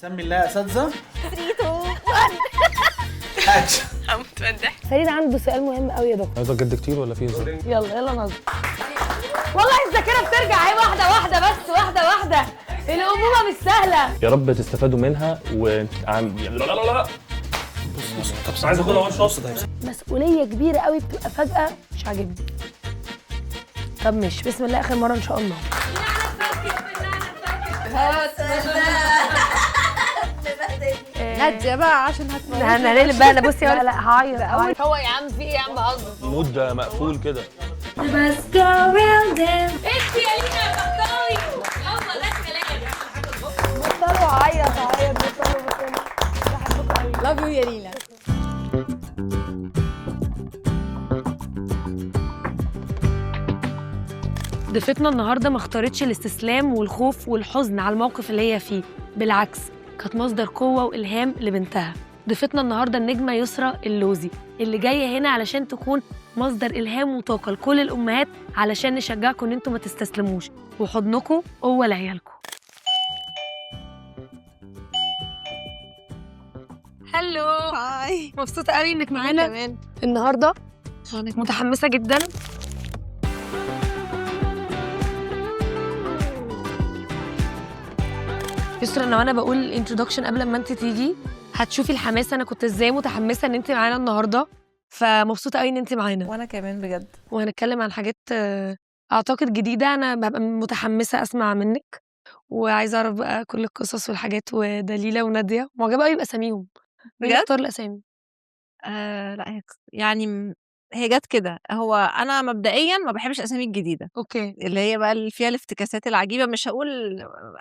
سمي الله يا اساتذه. 3 2 1 اكشن. هموت من الضحك. فريد عنده سؤال مهم قوي يا دكتور. عايزه جد كتير ولا في هزار؟ يلا نظر. والله الذاكره بترجع اهي واحده واحده بس واحده واحده. الامومه مش سهله. يا رب تستفادوا منها لا بص عايز اخدها وان شوت. مسؤوليه كبيره قوي بتبقى فجاه مش عاجبني. طب مش بسم الله اخر مره ان شاء الله. نادية بقى عشان هتموت. هنقلب بقى. انا بصي ولا لا هعيط. هو يا عم في ايه يا عم بهزر. مود مقفول كده. بس go around them. انت يا لينا بطلي يلا ده الكلام. بطلوا عيط بطلوا بحبكم قوي. لاف يو يا لينا. ضيفتنا النهارده ما اختارتش الاستسلام والخوف والحزن على الموقف اللي هي فيه، بالعكس كانت مصدر قوه والهام لبنتها. ضيفتنا النهارده النجمه يسرا اللوزي اللي جايه هنا علشان تكون مصدر الهام وطاقه لكل الامهات علشان نشجعكم ان انتم ما تستسلموش وحضنكم قوه لعيالكم. هلو، هاي. مبسوطه قوي انك معانا كمان النهارده. متحمسه جدا. يسرا لو انا بقول الانترودكشن قبل ما انت تيجي هتشوفي الحماسه انا كنت ازاي متحمسه ان انت معانا النهارده، فمبسوطه قوي ان انت معانا وانا كمان بجد. وهنتكلم عن حاجات اعتقد جديده. انا ببقى متحمسه اسمع منك وعايزه اعرف بقى كل القصص والحاجات. ودليله وناديه معجبه قوي باساميهم. مين بجد؟ اختار الاسامي؟ لا يعني هي جت كده. هو انا مبدئيا ما بحبش الاسامي الجديده اوكي اللي هي بقى اللي فيها الافتكاسات العجيبه. مش هقول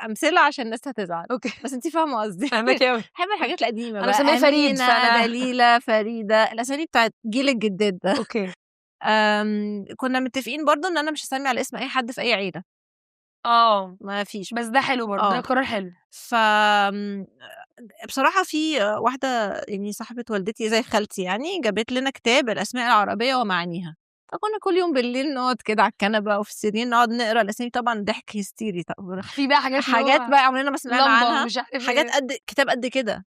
امثله عشان الناس هتزعل، اوكي بس انت فاهمه قصدي. فاهمك قوي. بحب الحاجات القديمه أنا بقى. مسمية فريد، أمينة، فأنا- دليله، فريده، الاسامي بتاعت جيل الجداد ده. اوكي كنا متفقين برضو ان انا مش هسمي على اسم اي حد في اي عيله. ما فيش. بس ده حلو برضه، ده قرار حلو. ف بصراحة في واحدة يعني صاحبة والدتي زي خالتي يعني جابت لنا كتاب الأسماء العربية ومعانيها. فكنا كل يوم بالليل نقعد كده على الكنبة أو في السرير نقعد نقرا الأسامي. طبعا ضحك هستيري. في بقى حاجات بقى عمرنا ما سمعنا عنها. مش عارف حاجات إيه. قد كتاب قد كده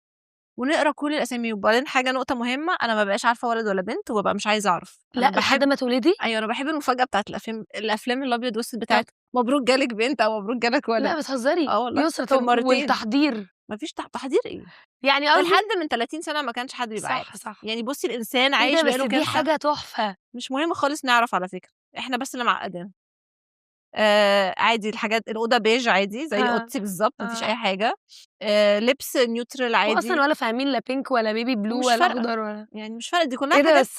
ونقرا كل الأسامي. وبعدين حاجة نقطة مهمة، أنا ما بقاش عارفة ولد ولا بنت وببقى مش عايزة أعرف. لا أنا لحد ما تولدي. أيوة أنا بحب المفاجأة بتاعت الأفلام الأبيض والأسود بتاعت مبروك جالك بنت أو مبروك جالك ولد. لا بتهزري. والله يسرا في طب المرتين. والتحضير مفيش تحضير ايه يعني ده قصدي لحد من 30 سنه ما كانش حد بيبقى عارف. صح يعني بصي الانسان إيه عايش ده؟ بس بقاله دي كام سنه. حاجه تحفه. مش مهم خالص نعرف على فكره، احنا بس اللي معقدين. عادي الحاجات الاوضه بيج عادي زي ها. اوضتي بالظبط مفيش اي حاجه. لبس نيوترال عادي. واصلا ولا فاهمين لا بينك ولا بيبي بلو مش ولا فارقة. اخضر ولا يعني مش فارقه، دي كلها ايه ده. حاجات. بس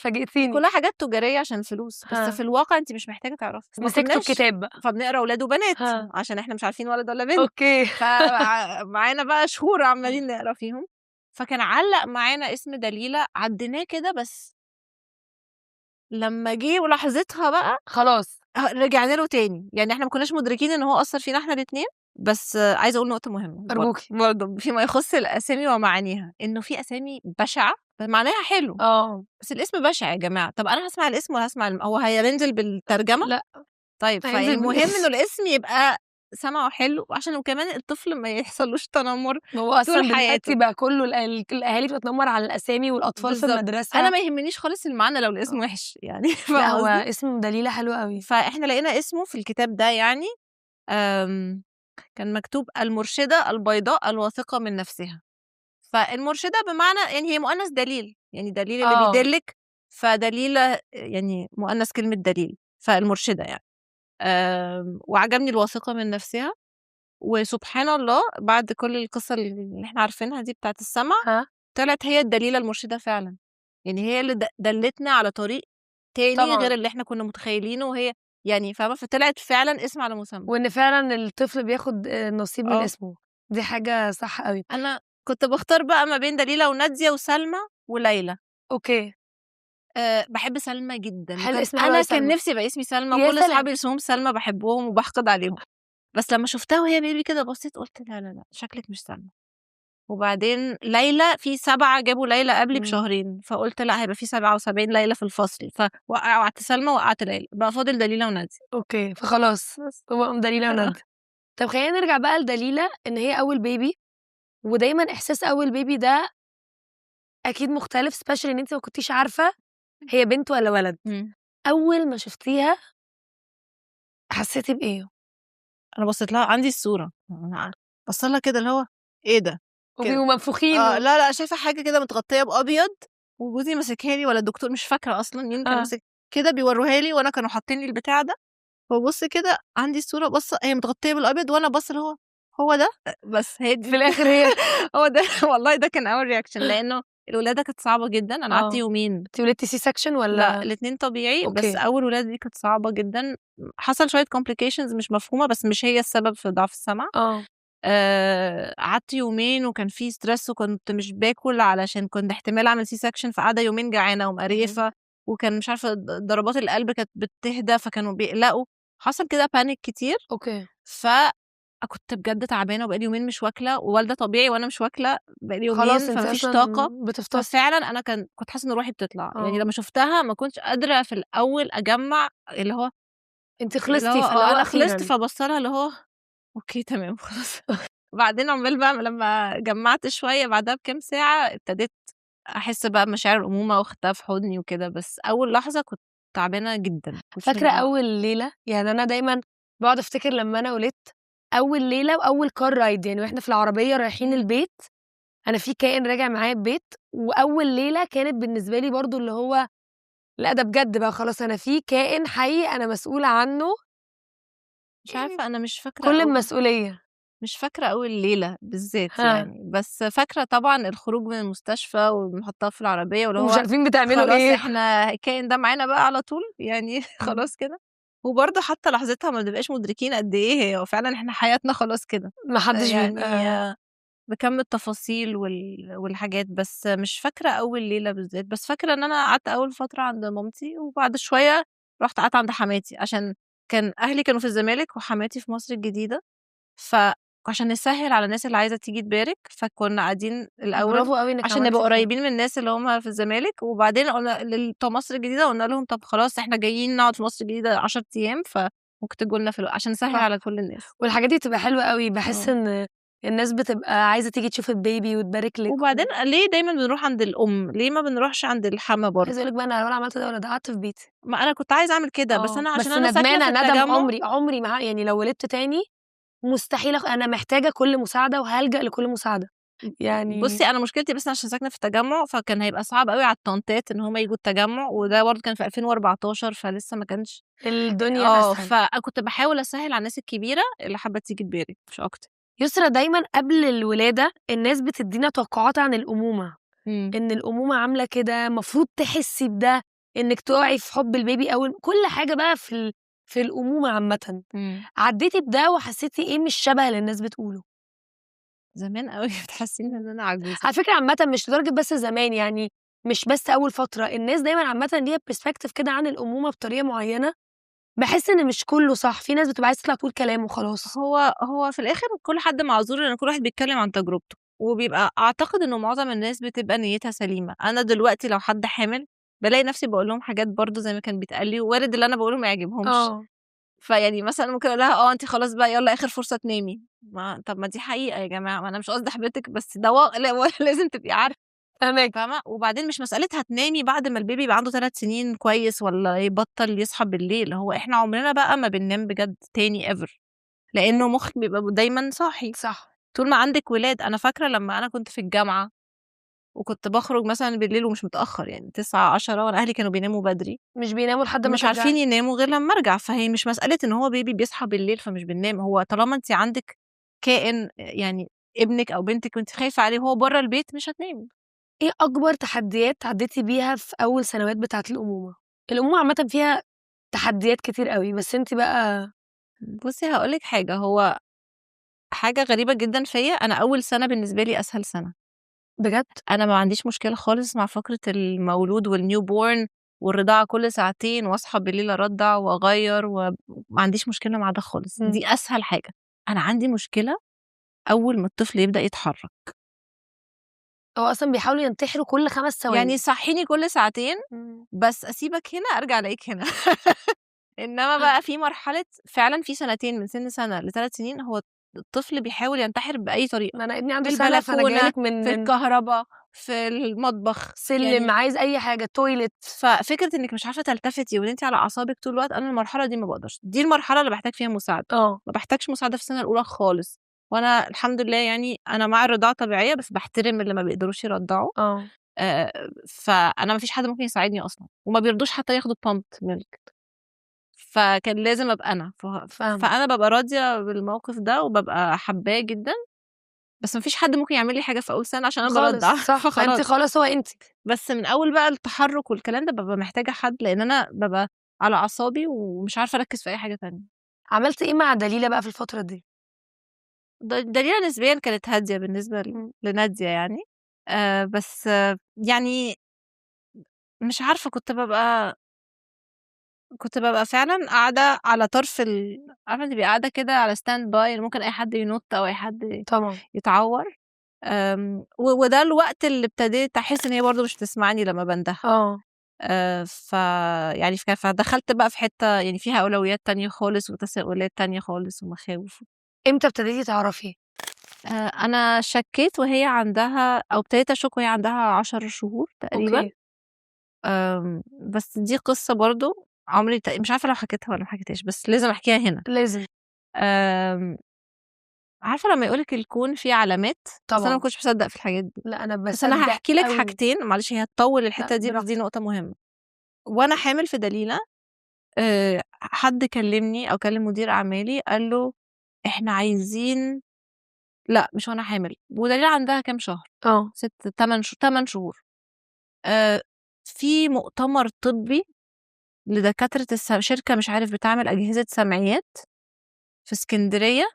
فاجئتيني. كلها حاجات تجاريه عشان فلوس. ها. بس في الواقع انت مش محتاجه تعرفي. ما مسكتوا كناش. الكتاب بقى. فبنقرا اولاد وبنات ها. عشان احنا مش عارفين ولد ولا بنت. اوكي فمعانا بقى شهور عمالين نقرا فيهم. فكان علق معانا اسم دليلة عديناه كده، بس لما جه ولحظتها بقى خلاص رجعنا له تاني. يعني احنا ما كناش مدركين ان هو اثر فينا احنا الاثنين. بس عايزه اقول نقطه مهمه أرجوكي. برضه فيما يخص الاسامي ومعانيها، انه في اسامي بشعه معناها حلو بس الاسم بشع يا جماعه. طب انا هسمع الاسم ولا هسمع هو هينزل بالترجمه؟ لا طيب هينزل فالمهم بالاسم. انه الاسم يبقى سمعه حلو عشان وكمان الطفل ما يحصلوش تنمر هو اصلا طول حياته. دلوقتي بقى كله الاهالي بتتنمر على الاسامي والاطفال بالظبط. في المدرسه. انا ما يهمنيش خالص المعنى لو الاسم وحش يعني. لا فاهمة هو قصدي؟ اسم دليله حلو قوي. فاحنا لقينا اسمه في الكتاب ده يعني كان مكتوب المرشدة البيضاء الواثقة من نفسها. فالمرشدة بمعنى يعني هي مؤنث دليل، يعني دليل اللي بيدلك. فدليلة يعني مؤنث كلمة دليل، فالمرشدة يعني. وعجبني الواثقة من نفسها. وسبحان الله بعد كل القصة اللي احنا عارفينها دي بتاعت السمع طلعت هي الدليلة المرشدة فعلا. يعني هي اللي دلتنا على طريق تاني طبعا. غير اللي احنا كنا متخيلينه. وهي يعني فاهمة، فطلعت فعلا اسم على مسمى. وان فعلا الطفل بياخد نصيب من اسمه. دي حاجه صح قوي. انا كنت بختار بقى ما بين دليلة ونادية وسلمى وليلى. اوكي بحب سلمى جدا. حلو اسم حلو انا أوي كان سلمى. نفسي يبقى اسمي سلمى. يا وكل سلام. اصحابي اسمهم سلمى بحبهم وبحقد عليهم. بس لما شفتها وهي بيبي كده بصيت قلت لا لا لا شكلك مش سلمى. وبعدين ليلى في 7 جابوا ليلى قبلي بشهرين. فقلت لا هيبقى في 77 ليلى في الفصل. فوقعت سلمى وقعت ليلى بقى فاضل دليلة ونادية. اوكي فخلاص هو دليله ونادية. طب خلينا نرجع بقى لدليلة ان هي اول بيبي ودايما احساس اول بيبي ده اكيد مختلف، سبيشالي ان انت ما كنتيش عارفه هي بنت ولا ولد. اول ما شفتيها حسيتي بايه؟ انا بصيت لها، عندي الصوره، بص لها كده اللي هو ايه ده كده. وبيبقوا منفوخين لا شايفه حاجه كده متغطيه بابيض، وجوزي ماسكها لي ولا الدكتور مش فاكره اصلا مين كان ماسك كده بيوروها لي، وانا كانوا حاطين لي البتاع ده، فبص كده عندي الصوره، بص هي متغطيه بالابيض وانا بص اللي هو ده، بس هي دي في الاخر هي هو ده. والله ده كان اول رياكشن، لانه الولاده كانت صعبه جدا. انا قعدت يومين. انت ولدتي سي سكشن ولا؟ لا الاثنين طبيعي. أوكي. بس اول ولاده دي كانت صعبه جدا، حصل شويه complications مش مفهومه، بس مش هي السبب في ضعف السمع. قعدت يومين وكان في ستريس، وكنت مش باكل علشان كنت احتمال اعمل سي سكشن، فقعده يومين جعانه ومقريفه، وكان مش عارفه ضربات القلب كانت بتهدى، فكانوا بيقلقوا، حصل كده بانيك كتير. اوكي. كنت بجد تعبانه، وبقالي يومين مش واكله، ووالده طبيعي وانا مش واكله بقالي يومين، خلاص انت فمفيش اصلا طاقه. بتفطسي. ففعلا انا كنت حاسه ان روحي بتطلع. يعني لما شفتها ما كنتش قادره في الاول اجمع اللي هو انت خلصتي في الاول انا اخيرا. خلصت، فبصلها اللي هو اوكي تمام خلاص. وبعدين عمال بقى لما جمعت شويه بعدها بكام ساعه ابتديت احس بقى مشاعر الامومه واختها في حضني وكده، بس اول لحظه كنت تعبانه جدا. فاكره اول ليله؟ يعني انا دايما بقعد افتكر لما انا ولدت اول ليله واول كار رايد، يعني واحنا في العربيه رايحين البيت، انا في كائن راجع معايا البيت، واول ليله كانت بالنسبه لي برضو اللي هو لا ده بجد بقى خلاص انا في كائن حي انا مسؤوله عنه. مش عارفه، انا مش فاكره كل المسؤوليه. مش فاكره اول ليله بالذات يعني، بس فاكره طبعا الخروج من المستشفى ونحطها في العربيه، واللي ومش هو عارفين بتعملوا خلاص ايه. احنا الكائن ده معانا بقى على طول يعني. خلاص كده. وبرضه حتى لحظتها ما بنبقاش مدركين قد ايه هي، وفعلا احنا حياتنا خلاص كده ما حدش يعني بكم التفاصيل والحاجات، بس مش فاكره اول ليله بالذات. بس فاكره ان انا قعدت اول فتره عند مامتي، وبعد شويه رحت قعدت عند حماتي، عشان كان اهلي كانوا في الزمالك وحماتي في مصر الجديده، فعشان نسهل على الناس اللي عايزه تيجي تبارك، فكنا قاعدين الاول برافو قوي انك عشان نبقى قريبين من الناس اللي هم في الزمالك، وبعدين قلنا بتوع مصر الجديده، قلنا لهم طب خلاص احنا جايين نقعد في مصر الجديده 10 ايام، فممكن تجوا لنا عشان نسهل على كل الناس. والحاجات دي بتبقى حلوه قوي، بحس ان الناس بتبقى عايزه تيجي تشوف البيبي وتبارك لك. وبعدين ليه دايما بنروح عند الام؟ ليه ما بنروحش عند الحما برضه؟ عايزه اقول لك بقى انا ولا عملت ده ولا ده، قعدت في بيتي. ما انا كنت عايزه اعمل كده، بس انا عشان انا ندمانه ساكنه في ندم التجمع. عمري ما يعني لو ولدت تاني مستحيل انا محتاجه كل مساعده وهلجأ لكل مساعده يعني. بصي انا مشكلتي بس عشان ساكنه في التجمع، فكان هيبقى صعب قوي على الطنطات ان هم يجوا التجمع، وده برضه كان في 2014، فلسه ما كانش الدنيا اسهل. فكنت بحاول اسهل على الناس الكبيره اللي حابه تيجي تبارك مش اكتر. يسرا دايما قبل الولاده الناس بتدينا توقعات عن الامومه، ان الامومه عامله كده، مفروض تحسي بده، انك تقعي في حب البيبي اول كل حاجه بقى في الامومه عامه. عديتي بده وحسيتي ايه مش شبه اللي الناس بتقوله؟ زمان قوي بتحسيني ان انا عجوزه على فكره عامه، مش لدرجه بس زمان يعني، مش بس اول فتره، الناس دايما عامه ليها برسبكتيف كده عن الامومه بطريقه معينه، بحس ان مش كله صح، في ناس بتبقى عايزه تطلع تقول كلام وخلاص. هو في الاخر كل حد معذور، لان كل واحد بيتكلم عن تجربته، وبيبقى اعتقد انه معظم الناس بتبقى نيتها سليمه. انا دلوقتي لو حد حامل بلاقي نفسي بقول لهم حاجات برضو زي ما كان بيتقال لي، وارد اللي انا بقوله ما يعجبهمش. فيعني مثلا ممكن اقول لها انت خلاص بقى يلا اخر فرصه تنامي. طب ما دي حقيقه يا جماعه، ما انا مش قصدي احبطك، بس ده لازم تبقي عارفه. فاهمه؟ وبعدين مش مساله هتنامي بعد ما البيبي يبقى عنده 3 سنين كويس ولا يبطل يصحى بالليل، هو احنا عمرنا بقى ما بننام بجد تاني ايفر، لانه مخك بيبقى دايما صاحي صح طول ما عندك ولاد. انا فاكره لما انا كنت في الجامعه وكنت بخرج مثلا بالليل ومش متاخر، يعني 9 10، وانا اهلي كانوا بيناموا بدري، مش بيناموا لحد ما مش عارفين يناموا غير لما ارجع. فهي مش مساله ان هو بيبي بيصحى بالليل فمش بننام، هو طالما انت عندك كائن يعني ابنك او بنتك وانت خايفه عليه وهو بره البيت مش هتنامي. ايه اكبر تحديات عديتي بيها في اول سنوات بتاعه الامومه؟ الامومه عامه فيها تحديات كتير قوي، بس انت بقى بصي هقولك حاجه، هو حاجه غريبه جدا فيا، انا اول سنه بالنسبه لي اسهل سنه بجد. انا ما عنديش مشكله خالص مع فكره المولود والنيو بورن والرضاعه كل ساعتين، واصحى بالليل ارضع واغير، وما عنديش مشكله مع ده خالص. دي اسهل حاجه. انا عندي مشكله اول ما الطفل يبدا يتحرك. هو اصلا بيحاولوا ينتحروا كل 5 ثواني، يعني صحيني كل ساعتين بس اسيبك هنا ارجع الاقيك هنا. انما بقى في مرحله فعلا في سنتين من سن سنه ل3 سنين هو الطفل بيحاول ينتحر باي طريقه، ما انا ابني عنده في سنه، فانا البلكونه، جايلك في من الكهرباء، في المطبخ، سلم، يعني عايز اي حاجه، تويلت. ففكره انك مش عارفه تلتفتي وان انت على اعصابك طول الوقت، انا المرحله دي ما بقدرش، دي المرحله اللي بحتاج فيها مساعده، ما بحتاجش مساعده في السنه الاولى خالص. وانا الحمد لله يعني انا مع الرضاعه طبيعيه، بس بحترم اللي ما بيقدروش يرضعوا. فانا ما فيش حد ممكن يساعدني اصلا، وما بيرضوش حتى ياخدوا بامت ميلك، فكان لازم ابقى انا فاهمة. فانا ببقى راضيه بالموقف ده وببقى حباه جدا، بس ما فيش حد ممكن يعمل لي حاجه في اول سنه عشان انا خالص برضع صح، فانت فخلاص. خلاص هو انت. بس من اول بقى التحرك والكلام ده ببقى محتاجه حد، لان انا ببقى على اعصابي ومش عارفه اركز في اي حاجه تانية. عملت ايه مع دليلة بقى في الفتره دي؟ دليلة نسبيا كانت هاديه بالنسبه لناديه يعني. بس يعني مش عارفه، كنت ببقى فعلا قاعده على طرف عارفه تبقي قاعده كده على ستاند باي، ممكن اي حد ينط او اي حد طبعا يتعور. وده الوقت اللي ابتديت احس ان هي برضو مش بتسمعني لما بندهها. ف يعني فدخلت بقى في حته يعني فيها اولويات تانية خالص وتساؤلات تانية خالص ومخاوف. امتى ابتديتي تعرفي؟ انا شكيت وهي عندها، او ابتديت اشك وهي عندها 10 شهور تقريبا. اوكي. بس دي قصه برضو عمري مش عارفه لو حكيتها ولا ما حكيتهاش، بس لازم احكيها هنا. لازم. آمم، عارفة لمّا يقول لِك الكون فيه علامات، بس أنا ما طبعا كنتش باصدّق في الحاجات دي. لا انا بس أنا بصدق هاحكي لِك قوي. حاجتين، معلش هي هتطوّل الحتّة دي، بس دي براحتك. نقطة مهمة. وأنا حامل في دليلة، حد كلّمني أو كلّم مدير أعمالي قال له: "إحنا عايزين"، لأ مش وأنا حامل، ودليلة عندها كام شهر، 8 شهور. آآ، في مؤتمر طبّي لدكاترة شركة مش عارف بتعمل أجهزة سمعيات في إسكندرية،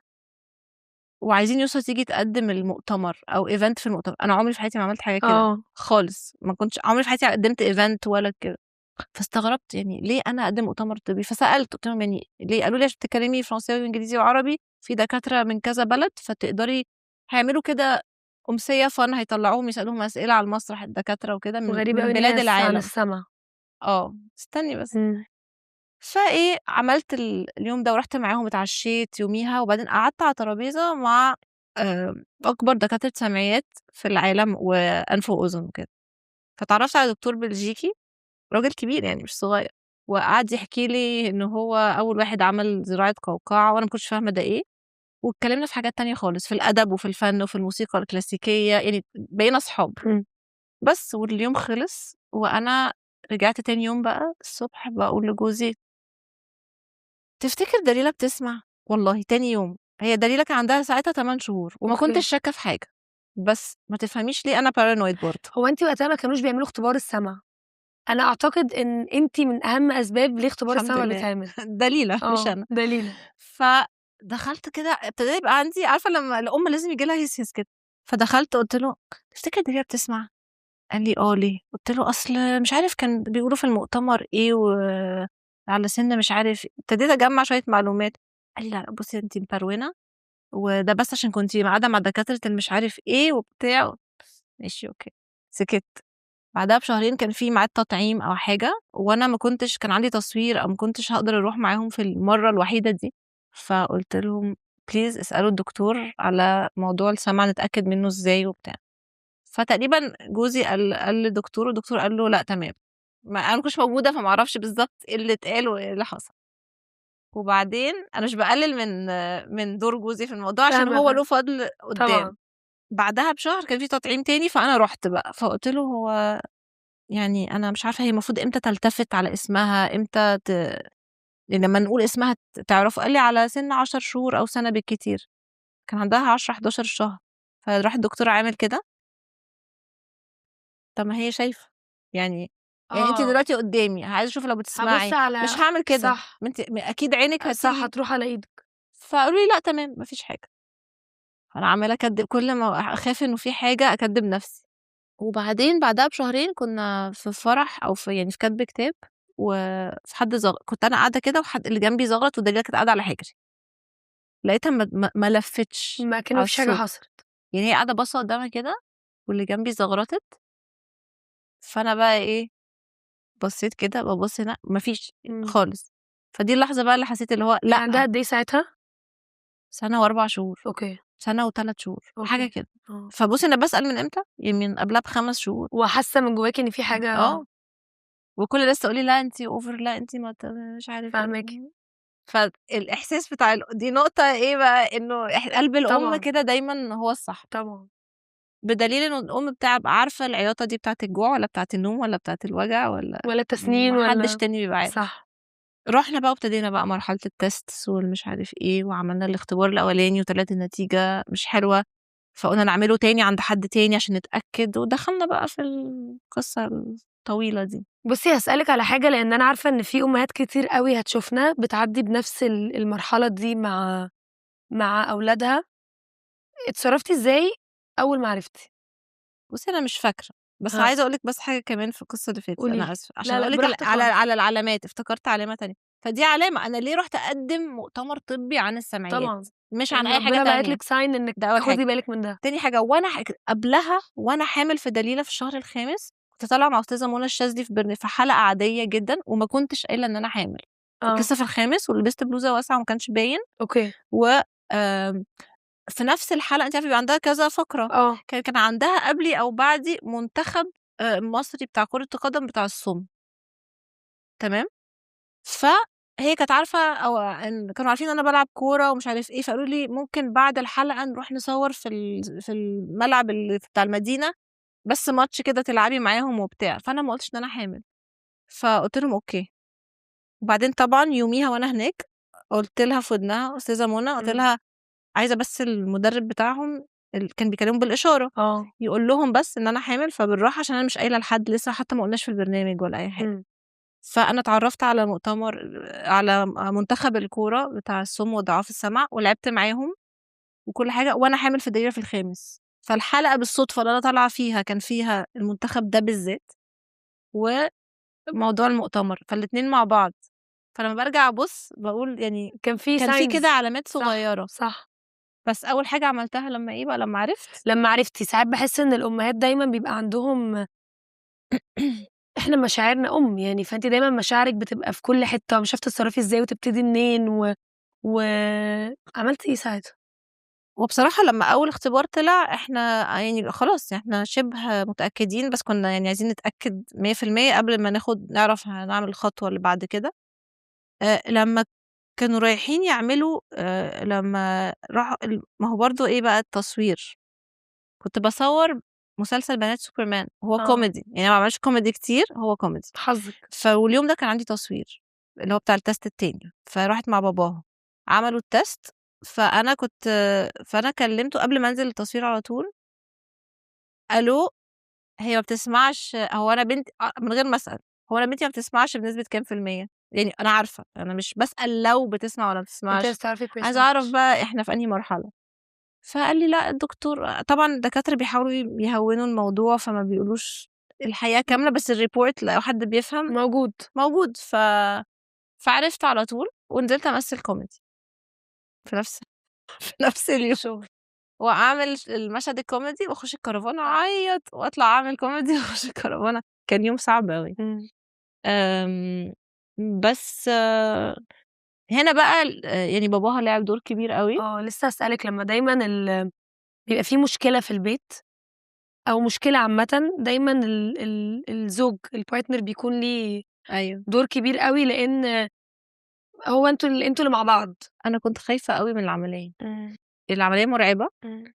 وعايزين يسرا تيجي تقدم المؤتمر أو event في المؤتمر. أنا عمري في حياتي ما عملت حاجة كده خالص، ما كنتش عمري في حياتي قدمت event ولا كده. فاستغربت يعني ليه أنا أقدم مؤتمر طبي؟ فسألت قلت لهم يعني ليه؟ قالوا لي عشان بتتكلمي فرنساوي وإنجليزي وعربي، في دكاترة من كذا بلد، فتقدري هيعملوا كده أمسية فن، هيطلعوهم يسألوهم أسئلة على المسرح الدكاترة وكده وغريبة من قوي ان بلاد هي عن العالم. السما. استني بس. فايه عملت اليوم ده ورحت معاهم اتعشيت يوميها، وبعدين قعدت على ترابيزه مع اكبر دكاتره سمعيات في العالم وانف واذن وكده. فتعرفت على دكتور بلجيكي، راجل كبير يعني مش صغير، وقعد يحكي لي ان هو اول واحد عمل زراعه قوقعه، وانا ما كنتش فاهمه ده ايه. واتكلمنا في حاجات تانية خالص، في الادب وفي الفن وفي الموسيقى الكلاسيكيه، يعني بقينا اصحاب. بس واليوم خلص، وانا رجعت تاني يوم بقى الصبح بقول لجوزي: تفتكر دليلة بتسمع؟ والله تاني يوم، هي دليلة كان عندها ساعتها 8 شهور وما كنتش شاكة في حاجة، بس ما تفهميش ليه أنا paranoid برضه. هو انت وقتها ما كانوش بيعملوا اختبار السمع؟ انا اعتقد ان انت من اهم اسباب ليه اختبار الحمد السمع لله. بيتعمل. دليلة مش أنا. دليلة. فدخلت كده ابتدى يبقى عندي، عارفة لما الأم لازم يجي لها هس كده. فدخلت قلت له: تفتكر دليلة بتسمع؟ قال لي: ليه؟ قلت له: أصل مش عارف كان بيقولوا في المؤتمر إيه على سن مش عارف. ابتديت أجمع شوية معلومات. قال لي: لا بصي أنت مبرونة، وده بس عشان كنتِ قاعدة مع دكاترة المش عارف إيه وبتاع. ماشي أوكي، سكت. بعدها بشهرين كان في ميعاد تطعيم أو حاجة، وأنا ما كنتش، كان عندي تصوير أو ما كنتش هاقدر أروح معاهم في المرة الوحيدة دي. فقُلت لهم: please اسألوا الدكتور على موضوع السمع نتأكد منه إزاي وبتاع. فتقريبًا جوزي قال للدكتور، والدكتور قال له: لأ تمام. أنا ما كنتش موجودة فما أعرفش بالضبط إيه اللي اتقال وإيه اللي حصل. وبعدين أنا مش باقلل من دور جوزي في الموضوع عشان هو له فضل قدّام. طبعا. بعدها بشهر كان في تطعيم تاني، فأنا رُحت بقى، فقُلت له: هو يعني أنا مش عارفة هي المفروض إمتى تلتفت على اسمها، إمتى يعني لمّا نقول اسمها تعرفه؟ قال لي: على سِن 10 شهور أو سَنة بالكتير. كان عندها 10، 11 شهر. فراح الدكتور عامل كده. طب ما هي شايفة، يعني أنتِ دلوقتي قدّامي، عايزة أشوف لو هبص بتسمعي، على مش هاعمل كده، صح ما أنتِ أكيد عينِك صح هتيجي. هتروح على ايدك. فقالوا لي: لأ تمام، ما فيش حاجة. فأنا عمّالة أكدّب، كل ما أخاف إنه في حاجة أكدّب نفسي. وبعدين بعدها بشهرين كنا في فرح أو في كاتبة كتاب، وفي حد كنت أنا قاعدة كده اللي جنبي زغرت، ودليلة كانت قاعدة على حجري. لقيتها ما لفتش ما كان على مفيش حاجة الصوت، حصلت. يعني هي قاعدة باصة قدامها كده، واللي جنبي زغرتت. فأنا بقى إيه، بصيت كده بابُص هنا، ما فيش خالص. فدي اللحظة بقى اللي حسيت اللي هو كان عندها لأ. قد ايه ساعتها؟ سنة و4 شهور، اوكي. سنة و3 شهور، أوكي. حاجة كده. اه فبُصّي أنا باسأل من إمتى؟ يعني من قبلها ب5 شهور. وحاسه من جواكي ان في حاجه. وكل الناس تقول لي لا أنتِ over، لا أنتِ ما مش عارف إيه. فاهماكي. فالإحساس بتاع دي نقطة إيه بقى، إنه قلب الأم طبعا كده دايمًا هو الصح، طبعا. بدليل إنه الأم بتبقى عارفة العياطة دي بتاعة الجوع والّا بتاعة النوم والّا بتاعة الوجع والّا ولا تسنين ما حدش ولا. تاني بيبقى عارف. صح. رُحنا بقى وابتدينا بقى مرحلة الtests والمش عارف إيه، وعملنا الاختبار الأولاني وطلعت النتيجة مش حلوة، فقُلنا نعمله تاني عند حد تاني عشان نتأكد، ودخلنا بقى في القصة الطويلة دي. بُصّي هاسألِك على حاجة، لإن أنا عارفة إن في أمهات كتير أوي هتشوفنا بتعدّي بنفس المرحلة دي مع أولادها، اتصرّفتِ إزاي أول ما عرفتِ؟ بُصّي أنا مش فاكرة، بس ها، عايزة أقول لِك بس حاجة كمان في القصة اللي فاتت، قولي أنا لي. آسفة، عشان لا، لأ أقول لِك براحتك على خالص. العلامات، افتكرت علامة تانية، فدي علامة أنا ليه رُحت أقدّم مؤتمر طبي عن السمعيات، طبعًا، مش عن إن أي حاجة ربنا باعت تانية، لِك sign إنِّك ده أول حاجة. تاخدي بالِك من ده. تاني حاجة وأنا قبلها وأنا حامل في دليلة في الشهر الخامس، كنت طالعة مع أستاذة منى الشاذلي في حلقة عادية جدًا، وما كنتش قايلة إن أنا حامل، كنت آه، لسه في الخامس ولبست بلوزة واسعة وما كانش باين، أوكي، و في نفس الحلقة أنتِ عارفة بيبقى عندها كذا فقرة، آه، كان عندها قبلي أو بعدي منتخب مصري بتاع كرة القدم بتاع الصُم، تمام؟ فهي كانت عارفة أو إن كانوا عارفين إن أنا بالعب كورة ومش عارف إيه، فقالوا لي: "ممكن بعد الحلقة نروح نصوّر في الملعب بتاع المدينة، بس ماتش كده تلعبي معاهم وبتاع." فأنا ما قُلتش إن أنا حامل، فقُلت لهم: "أوكي." وبعدين طبعًا يوميها وأنا هناك قُلت لها في ودنها أستاذة منى، قُلت إمم، لها: "عايزة بس المُدرب بتاعهم كان بيكلمهم بالإشارة، آه، يقول لهم بس إن أنا حامل، فبالراحة عشان أنا مش قايلة لحد لسه، حتى ما قُلناش في البرنامج ولا أي حاجة." إمم، فأنا اتعرّفت على على منتخب الكورة بتاع الصُم وضعاف السمع، ولعبت معاهم وكل حاجة وأنا حامل في الدقيقة في الخامس، فالحلقة بالصدفة اللي أنا طالعة فيها كان فيها المنتخب ده بالذات، وموضوع المؤتمر، فالاتنين مع بعض، فلمّا بارجع أبُص باقول يعني كان في كان في كده signs. علامات صح، صغيّرة، صح. بس أول حاجة عملتها لمّا إيه بقى، لمّا عرفت لمّا عرفتِ ساعات باحس إن الأمهات دايمًا بيبقى عندهم إحنا مشاعرنا يعني، فأنتِ دايمًا مشاعرِك بتبقى في كل حتة ومش عارفة تتصرّفي إزاي وتبتدي منين وعملتِ إيه ساعتها؟ وبصراحة لمّا أول اختبار طلع إحنا يعني خلاص إحنا شِبه متأكدين، بس كنا يعني عايزين نتأكد 100% قبل ما نعرف هنعمل الخطوة اللي بعد كده. لمّا كانوا رايحين يعملوا لمّا راحوا ما هو برضه إيه بقى التصوير، كنت باصوّر مسلسل بنات سوبرمان، هو آه، كوميدي، يعني أنا ما باعملش كوميدي كتير، هو كوميدي. حظِك. واليوم ده كان عندي تصوير، اللي هو بتاع التيست التاني، فرُحت مع باباها، عملوا التيست، فأنا كلّمته قبل ما أنزل التصوير على طول، ألو هي ما بتسمعش، هو أنا بنتي من غير ما أسأل، هو أنا بنتي ما بتسمعش بنسبة كام في المِيّة؟ يعني أنا عارفة، أنا مش باسأل لو بتسمع والّا ما أنتِ بتسمعش، عايزة تعرفي عايزة أعرف percentage. بقى إحنا في أنهي مرحلة. فقال لي: "لأ الدكتور." طبعًا الدكاترة بيحاولوا يهوّنوا الموضوع، فما بيقولوش الحقيقة كاملة، بس الreport لو حد بيفهم موجود. موجود. فعرفت على طول ونزلت أمثّل كوميدي في نفس في نفس اليوم، شغل. وأعمل المشهد الكوميدي وأخش الكرفانة أعيّط وأطلع أعمل كوميدي وأخش الكرفانة، كان يوم صعب أوي. إمم. آمم، بس هنا بقى يعني باباها لعب دور كبير أوي. لسه هاسألِك لمّا دايمًا بيبقى في مشكلة في البيت أو مشكلة عامةً، دايمًا الزوج الpartner بيكون ليه أيوه. دور كبير أوي، لإن هو أنتم اللي مع بعض. أنا كنت خايفة أوي من العملية، إمم، العملية مرعبة، إمم.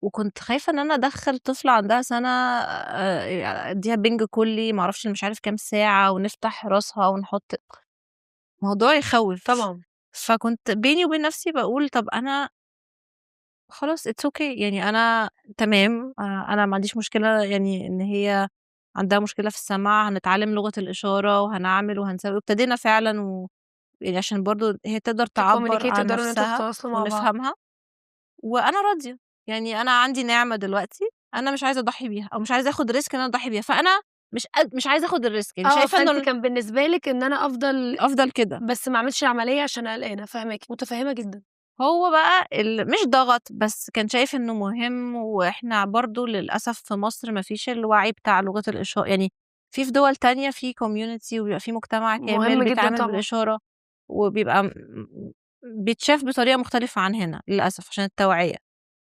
وكنت خايفة إن أنا أدخّل طفلة عندها سَنة أدّيها بِنج كُلّي ما أعرفش مش عارف كام ساعة، ونفتح راسها ونحط موضوع يخوّف. طبعًا. فكنت بيني وبين نفسي باقول طَب أنا خلاص it's okay، يعني أنا تمام، أنا ما عنديش مشكلة يعني إن هي عندها مشكلة في السمع، هنتعلّم لغة الإشارة وهنعمل وهنسوي، وابتدينا فعلًا يعني عشان برضه هي تقدر تعبّر تcommunicate عن تقدروا إن أنتم نفسها تتواصلوا مع بعض. ونفهمها، وأنا راضية، يعني أنا عندي نعمة دلوقتي أنا مش عايزة أضحّي بيها أو مش عايزة آخُد risk إن أنا أضحّي بيها، فأنا مش عايزة آخُد الrisk، يعني شايفة إنه فأنتِ كان بالنسبة لِك إن أنا أفضل أفضل كده. بس ما أعملش العملية عشان قلقانة، فاهماكِ، متفهمة جدًا. هو بقى مش ضغط، بس كان شايف إنه مهم، وإحنا برضه للأسف في مصر ما فيش الوعي بتاع لغة يعني في دول تانية في community وبيبقى في مجتمع كامل مهم جدًا بيتعامل طبعًا. بالإشارة، وبيبقى بيتشاف بطريقة مختلفة عن هنا للأسف عشان التوعية.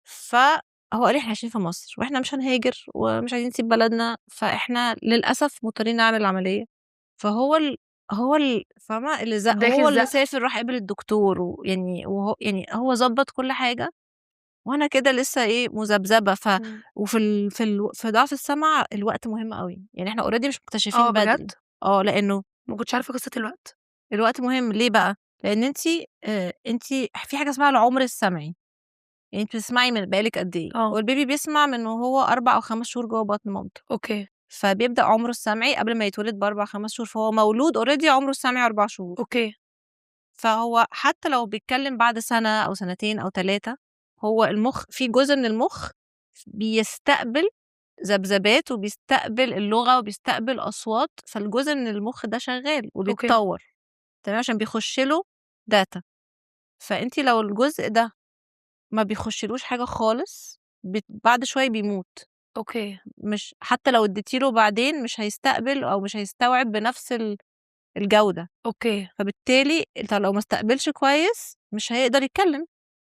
فهو قال إحنا عايشين في مصر وإحنا مش هنهاجر ومش عايزين نسيب بلدنا، فإحنا للأسف مضطرين نعمل العملية. فهو فاهمة اللي اداكي هو اللي الزقة. سافر راح قابل الدكتور ويعني هو ظبط كل حاجة، وأنا كده لسه إيه مذبذبة. في ضعف السمع الوقت مهم قوي، يعني إحنا اوريدي مش مكتشفين بدري. بجد لأنه ما كنتش عارفة قصة الوقت. الوقت مهم ليه بقى؟ لأن انت في حاجة اسمها العمر السمعي، يعني انت بتسمعي من بقالك قد ايه. اه والبيبي بيسمع من وهو 4 أو 5 شهور جوه بطن مامته، اوكي فبيبدأ عمره السمعي قبل ما يتولد ب4 5 شهور، فهو مولود اوريدي عمره السمعي 4 شهور. اوكي فهو حتى لو بيتكلم بعد سنة أو سنتين أو 3، هو المخ في جزء من المخ بيستقبل ذبذبات وبيستقبل اللغة وبيستقبل أصوات، فالجزء من المخ ده شغال اوكي وبيتطور تمام عشان بيخش له داتا. فانت لو الجزء ده ما بيخشلوش حاجة خالص بعد شوية بيموت. اوكي مش حتى لو اديتيله بعدين مش هيستقبل أو مش هيستوعب بنفس الجودة. اوكي فبالتالي انت لو ما استقبلش كويس مش هيقدر يتكلم.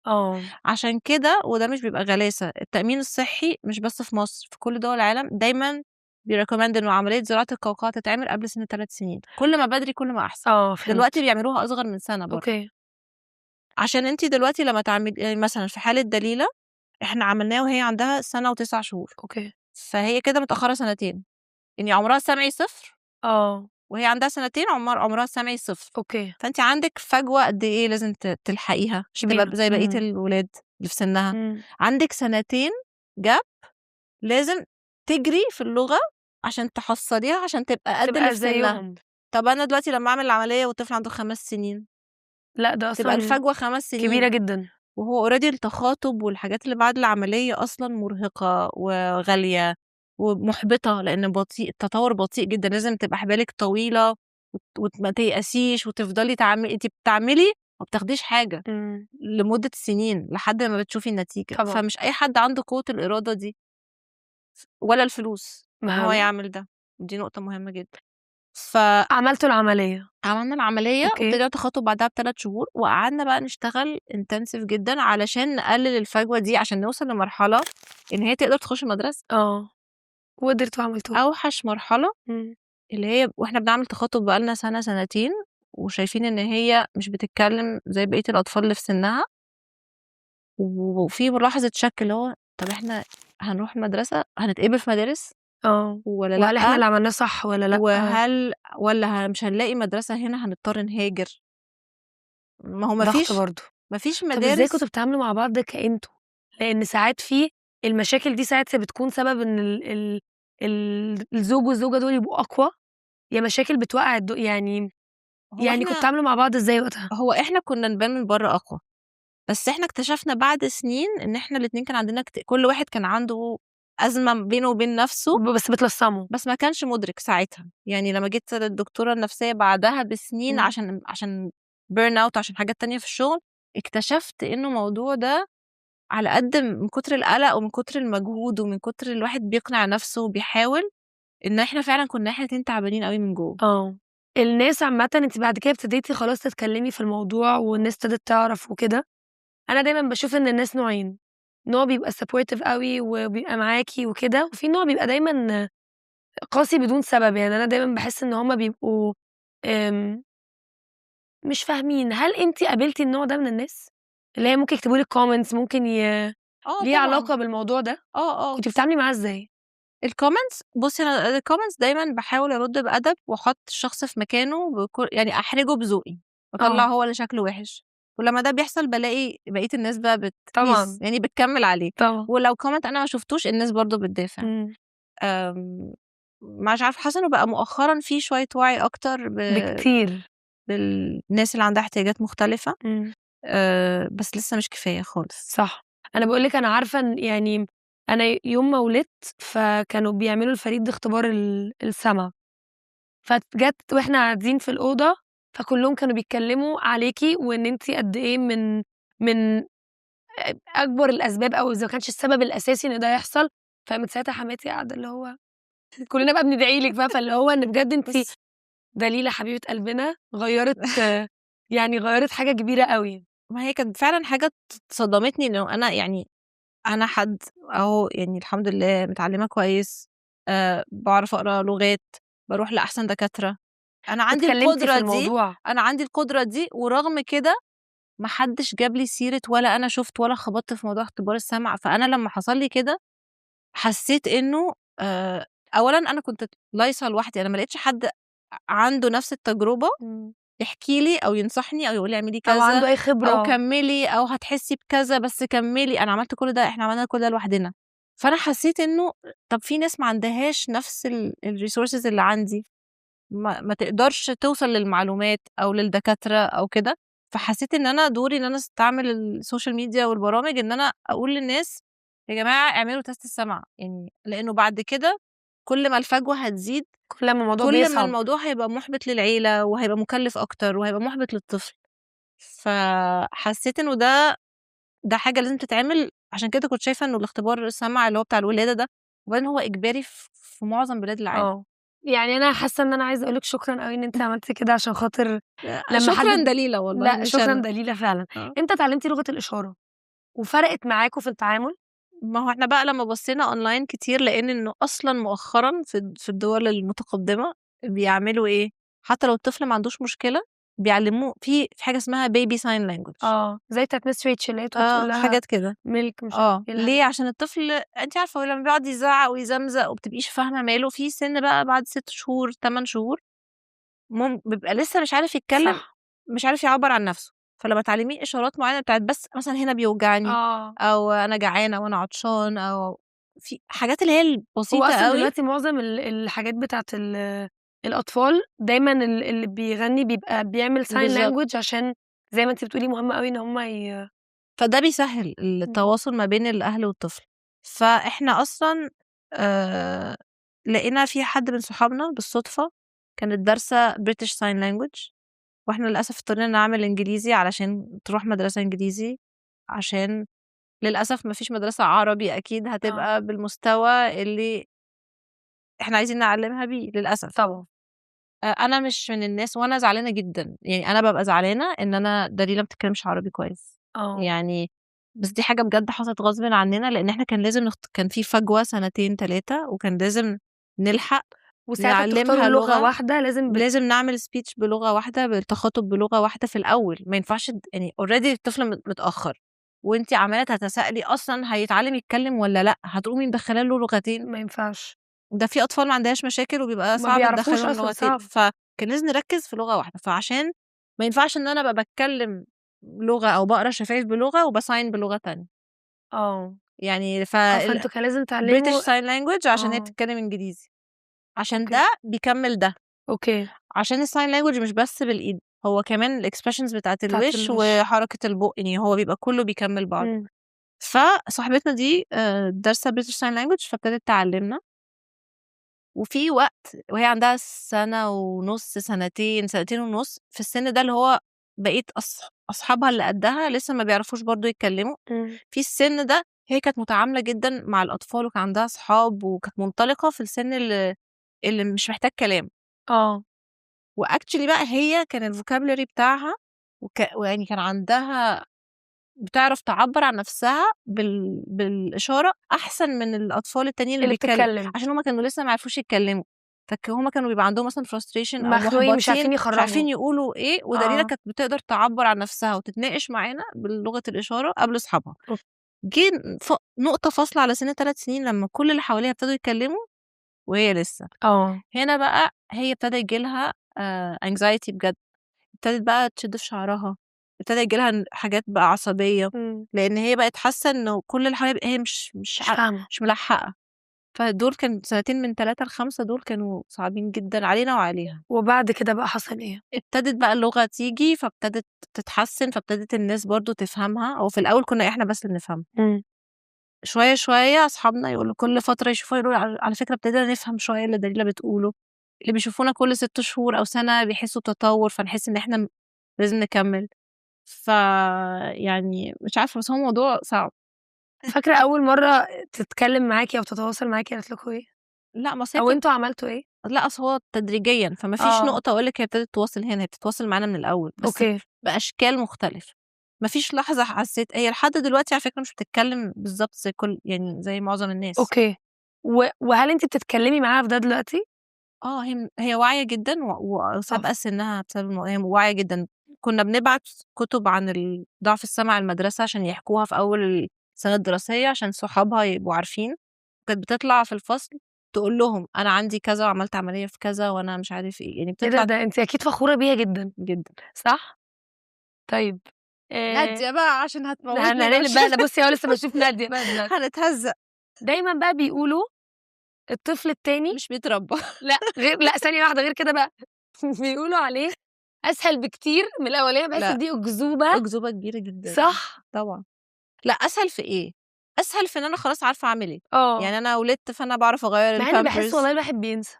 اه عشان كده وده مش بيبقى غلاسة، التأمين الصحي مش بس في مصر، في كل دول العالم دايما بيريكومند انه عملية زراعة القوقعة تتعمل قبل سن 3 سنين، كل ما بدري كل ما أحسن. فهمت. دلوقتي بيعملوها أصغر من سنة برضه. اوكي عشان انت دلوقتي لما تعمل يعني مثلا في حالة دليلة احنا عملناها وهي عندها 1 و9 شهور، اوكي فهي كده متأخرة سنتين، يعني عمرها السمعي 0 اه وهي عندها سنتين عمرها السمعي 0. اوكي فانت عندك فجوة قد ايه لازم تلحقيها عشان تبقى كبيرة. زي بقية الولاد اللي في سنها. عندك سنتين جاب لازم تجري في اللغة عشان تحصليها عشان تبقى قد اللي في سنها. زيهم. طب انا دلوقتي لما اعمل العملية والطفل عنده 5 سنين لا ده تبقى اصلا الفجوة 5 سنين كبيرة جدا. وهو اوريدي التخاطب والحاجات اللي بعد العملية أصلا مرهقة وغالية ومحبطة، لأن التطور بطيء جدا. لازم تبقى حبالك طويلة وما تيأسيش وتفضلي انت بتعملي ما بتاخديش حاجة لمدة سنين لحد ما بتشوفي النتيجة. طبعا. فمش أي حد عنده قوة الإرادة دي ولا الفلوس إن هو يعمل ده. دي نقطة مهمة جدا. عملتوا العملية. عملنا العملية وابتدينا تخاطب بعدها ب3 شهور، وقعدنا بقى نشتغل انتنسيف جدا علشان نقلل الفجوة دي عشان نوصل لمرحلة ان هي تقدر تخش مدرسة. وقدرتوا عملتوها. اوحش مرحلة اللي هي واحنا بنعمل تخاطب بقالنا سنة سنتين وشايفين ان هي مش بتتكلم زي بقية الاطفال اللي في سنها، وفي ملاحظة شك اللي هو طب احنا هنروح المدرسة هنتقبل في مدارس ولا لا، وهل احنا اللي عملناه صح ولا لا، ولا مش هنلاقي مدرسة هنا هنضطر نهاجر. ما هو ضغط برضو. مفيش طب مدارس. ازاي كنتوا بتتعاملوا مع بعض كأنتوا؟ لان ساعات في المشاكل دي ساعات بتكون سبب ان الزوج والزوجة دول يبقوا اقوى، يا مشاكل بتوقع يعني كنتوا بتتعاملوا مع بعض ازاي وقتها؟ هو احنا كنا نبان من بره اقوى، بس احنا اكتشفنا بعد سنين ان احنا الاتنين كان عندنا كل واحد كان عنده أزمة بينه وبين نفسه، بس بتلصموا. بس ما كانش مدرك ساعتها. يعني لما جيت للدكتورة النفسية بعدها بسنين عشان بيرن اوت عشان حاجات تانية في الشغل، اكتشفت انه الموضوع ده على قد من كتر القلق ومن كتر المجهود ومن كتر الواحد بيقنع نفسه وبيحاول، ان احنا فعلا كنا احنا الاتنين تعبانين قوي من جوه. الناس عامة انت بعد كده ابتديتي خلاص تتكلمي في الموضوع والناس ابتدت تعرف وكده. انا دايما بشوف ان الناس نوعين، نوع بيبقى سبورتيف قوي وبيبقى معاكي وكده، وفي نوع بيبقى دايما قاسي بدون سبب. يعني انا دايما بحس ان هما بيبقوا مش فاهمين. هل انت قابلتي النوع ده من الناس اللي هي ممكن يكتبوا لك كومنتس ممكن ليه علاقة بالموضوع ده؟ كنت بتتعاملي معاه ازاي؟ الكومنتس بصي انا الكومنتس دايما بحاول ارد بأدب واحط الشخص في مكانه يعني احرجه بذوقي واطلع هو اللي شكله وحش، ولما ده بيحصل بلاقي بقيه الناس بقى طبعا يعني بتكمل عليه طبعا. ولو كومنت انا ما شفتوش الناس برضو بتدافع. مش عارفه، حاسه انه بقى مؤخرا في شويه وعي اكتر بكتير بالناس اللي عندها احتياجات مختلفه. بس لسه مش كفايه خالص. صح. انا بقولك انا عارفه يعني انا يوم ما ولدت فكانوا بيعملوا الفريد اختبار السمع، فجت واحنا قاعدين في الاوضه فكلهم كانوا بيتكلموا عليكي وان انت قد ايه من اكبر الاسباب او اذا ما كانش السبب الاساسي ان ده يحصل. فمن ساعتها حماتي قاعده اللي هو كلنا بقى بندعي لك بقى، فاللي هو ان بجد انت دليله حبيبه قلبنا غيرت يعني غيرت حاجه كبيره قوي. ما هي كانت فعلًا حاجة صدمتني إنه أنا يعني أنا حد أهو يعني الحمد لله متعلمة كويس، باعرف أقرا لغات، باروح لأحسن دكاترة، أنا عندي اتكلمتي في القدرة دي، الموضوع. أنا عندي القدرة دي، ورغم كده ما حدش جاب لي سيرة ولا أنا شُفت ولا خبطت في موضوع اختبار السمع. فأنا لمّا حصل لي كده حسيت إنه أولًا أنا كنت لايصة لوحدي، أنا ما لقيتش حد عنده نفس التجربة يحكي لي أو ينصحني أو يقول لي اعملي أو عنده كذا أي خبرة. أو كمّلي أو هتحسّي بكذا بس كمّلي. أنا عملت كل ده، إحنا عملنا كل ده لوحدنا. فأنا حسيت إنه طَب في ناس ما عندهاش نفس الresources اللي عندي، ما تقدرش توصل للمعلومات أو للدكاترة أو كده. فحسيت إن أنا دوري إن أنا أستعمل السوشيال ميديا والبرامج إن أنا أقول للناس يا جماعة اعملوا تيست السمع، يعني لإنه بعد كده كل ما الفجوة هتزيد، كل ما الموضوع كل ما بيصعب. الموضوع هيبقى مُحبِط للعيلة وهيبقى مُكلِّف أكتر وهيبقى مُحبِط للطفل. فحسيت إنه ده حاجة لازم تتعمل. عشان كده كنت شايفة إنه الاختبار السمع اللي هو بتاع الولادة ده، وبعدين هو إجباري في معظم بلاد العالم. يعني أنا حاسة إن أنا عايزة أقول لِك شكرًا أوي إن أنتِ عملتِ كده عشان خاطر لمّا شكرًا حد دليلة والله لأ، مش شكرًا أنا. دليلة فعلًا. آه. إمتى اتعلمتِ لغة الإشارة وفرقت معاكم في التعامل؟ ما هو إحنا بقى لمّا بصينا أونلاين كتير لقينا إنه أصلًا مؤخرًا في الدول المتقدمة بيعملوا إيه، حتى لو الطفل ما عندوش مشكلة بيعلموه في حاجة اسمها baby sign language. زي بتاعة Miss Rachel اللي هي تقعد تقول لها حاجات كده. milk مش عارفة إيه ليه؟ عشان الطفل أنتِ عارفة هو لمّا بيقعد يزعّق ويزمزق وما بتبقيش فاهمة ماله، في سِن بقى بعد 6 شهور، 8 شهور بيبقى لسه مش عارف يتكلم، صح. مش عارف يعبّر عن نَفْسه. فلمّا تعلّميه إشارات معيّنة بتاعة بس مثلًا هنا بيوجعني أو أنا جعان أو أنا عطشان أو في حاجات اللي هي هو البسيطة أصلًا أوي. دلوقتي معظم الحاجات بتاعة الأطفال دايمًا اللي بيغني بيبقى بيعمل sign بالضبط. language عشان زي ما أنتِ بتقولي مهم أوي إن هم فده بيسهّل التواصل ما بين الأهل والطفل. فإحنا أصلًا آآ لقينا في حد من صحابنا بالصدفة كانت دارسة British sign language، وإحنا للأسف اضطرينا نعمل إنجليزي علشان تروح مدرسة إنجليزي، عشان للأسف ما فيش مدرسة عربي أكيد هتبقى بالمستوى اللي إحنا عايزين نعلّمها بيه للأسف. طبعًا. أنا مش من الناس وأنا زعلانة جدًا، يعني أنا بابقى زعلانة إن أنا دليلة ما بتتكلمش عربي كويس. يعني بس دي حاجة بجد حصلت غصبٍ عننا، لإن إحنا كان لازم كان في فجوة سنتين 3 وكان لازم نلحق وساعتها بتختاروا نعلّمها لغة لغة. واحدة لازم لازم نعمل speech بلغة واحدة، بالتخاطب بلغة واحدة في الأول. ما ينفعش يعني already الطفل متأخر وأنتِ عمّالة تتسائلي أصلًا هيتعلم يتكلم والّا لأ، هتقومي مدخّلة له لغتين. ما ينفعش. ده في أطفال ما عندهاش مشاكل وبيبقى ما صعب بيعرفوش تدخّلهم أصلًا لغتين، صعب. فكان لازم نركّز في لغة واحدة. فعشان ما ينفعش إن أنا أبقى باتكلم لغة أو باقرا شفايف بلغة وباsign بلغة تانية. يعني فأنتم كان لازم British تعلموا. sign language عشان هي آه. بتتكلم إنجليزي، عشان أوكي. ده بيكمّل ده. أوكي. عشان الsign language مش بس بالإيد، هو كمان الexpressions بتاعة بتاعة الوِش الوش. وحركة البُق، يعني هو بيبقى كلّه بيكمّل بعضه. إمم. فصاحبتنا دي دارسة British sign language فابتدت تعلّمنا. وفي وقت وهي عندها سَنة ونُص، سنتين، سنتين ونُص، في السِن ده اللي هو بقية أصحابها اللي قدّها لسه ما بيعرفوش برضه يتكلّموا. في السِن ده هي كانت متعاملة جدًا مع الأطفال وكان عندها صحاب وكانت منطلقة في السِن اللي مش محتاج كلام. وactually بقى هي كان الvocabulary بتاعها ويعني كان عندها بتعرف تعبّر عن نَفْسها بالإشارة أحسن من الأطفال التانيين اللي اللي بتتكلم. عشان هُم كانوا لسه ما يعرفوش يتكلّموا. هُم كانوا بيبقى عندهم مثلًا frustration أو مخنوقين مش مُحبطين، عارفين مش عارفين يخرّجوا. يقولوا إيه، ودليلة كانت بتقدر تعبّر عن نَفْسها وتتناقش معانا بلغة الإشارة قبل أصحابها. جه نقطة فاصلة على سِن 3 سنين لمّا كل اللي حواليها ابتدوا يتكلّموا وهي لسه. هنا بقى هي ابتدى ييجي لها anxiety بجد، ابتدت بقى تشد في شعرها، ابتدى ييجي لها حاجات بقى عصبية، لإن هي بقت حاسة إنه كل اللي حواليها هي مش فاهمة. مش ملحّقة. فدول كان سنتين من 3 ل5 دول كانوا صعبين جدًا علينا وعليها. وبعد كده بقى حصل إيه؟ ابتدت بقى اللغة تيجي، فابتدت تتحسّن، فابتدت الناس برضه تفهمها. هو في الأول كنا إحنا بس اللي نفهمها. شوية، شوية أصحابنا يقولوا كل فترة يشوفوها يقولوا على فكرة ابتدينا نفهم شوية اللي دليلة بتقوله. اللي بيشوفونا كل 6 شهور أو سَنة بيحسّوا بتطوّر، فنحس إن إحنا لازم نكمّل. يعني مش عارفة، بس هو موضوع صعب. فاكرة أول مرّة تتكلم معاكِ أو تتواصل معاكِ قالت لكم إيه؟ لأ ما أصل هي أو أنتم عملتوا إيه؟ لأ أصل هو تدريجيًا، فما فيش نقطة أقول لِك هي ابتدت تواصل هنا، هي بتتواصل معانا من الأول، بس أوكي. بأشكال مختلفة. مفيش لحظة حسيت. هي لحد دلوقتي على فكرة مش بتتكلم بالظبط زي يعني زي معظم الناس. اوكي. وهل انت بتتكلمي معاها في ده دلوقتي؟ هي واعية جدا وسابقة سنها بسبب هي واعية جدا. كنا بنبعت كتب عن ضعف السمع المدرسة عشان يحكوها في أول السنة الدراسية عشان صحابها يبقوا عارفين. كانت بتطلع في الفصل تقول لهم أنا عندي كذا وعملت عملية في كذا وأنا مش عارف إيه، يعني ايه بتطلع ده انت اكيد فخورة بيها جدا جدا. صح؟ طيب نادية بقى عشان هتموتني لو هنقلب بقى. لا شفت. بصي، هو لسه بشوف نادية بقى دلوقتي. هنتهزق. دايما بقى بيقولوا الطفل التاني مش بيتربى. لا ثانية واحدة غير كده بقى. بيقولوا عليه اسهل بكتير من الاولانيه، بحس لا. دي اكذوبه. أكذوبة كبيرة جدا. صح. طبعا. لا، أسهل في إيه؟ أسهل في إن أنا خلاص عارفة أعمل إيه. اه يعني أنا ولدت فأنا بعرف أغير مع اني بحس البامبرز. والله الواحد بينسى.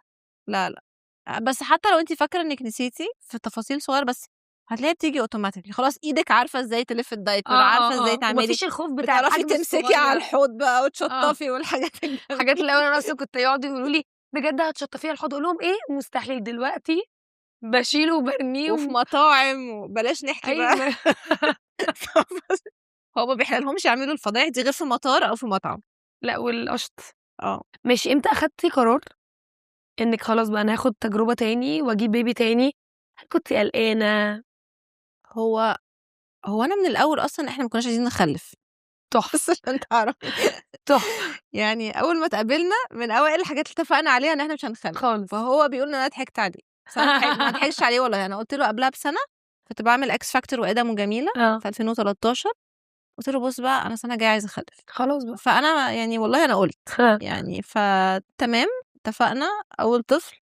لا بس حتى لو انت فاكره انك نسيتي في تفاصيل صغيره بس هتلاقيها بتيجي اوتوماتيكلي. خلاص ايدك عارفه ازاي تلف الدايبر، عارفه ازاي تعملي، ومفيش الخوف بتاع بتعرفي الحجم تمسكي الصغير. على الحوض بقى وتشطفي والحاجات حاجات اللي انا نفسي كنت يقعدوا يقولوا لي بجد هتشطفيها الحوض، اقول لهم ايه مستحيل. دلوقتي بشيله وبرميه وفي مطاعم بلاش نحكي بقى. ايوه. هو ما بيحللهمش يعملوا الفضايح دي غير في مطار او في مطعم. لا والقشط. اه ماشي، امتى اخدتي قرار انك خلاص بقى انا هاخد تجربه تاني واجيب بيبي تاني؟ هل كنت قلقانه؟ هو انا من الاول اصلا احنا ما كناش عايزين نخلف. تحفه بس عشان تعرف تحفه يعني اول ما اتقابلنا من اوائل الحاجات اللي اتفقنا عليها ان احنا مش هنخلف خالص. فهو بيقول ان انا ضحكت عليه. بس انا ما ضحكتش عليه والله. انا قلت له قبلها بسنه كنت بعمل اكس فاكتور وادم وجميله في 2013. قلت له بص بقى انا السنه الجايه عايزه اخلف خلاص بقى. فانا يعني والله انا قلت يعني فتمام اتفقنا. اول طفل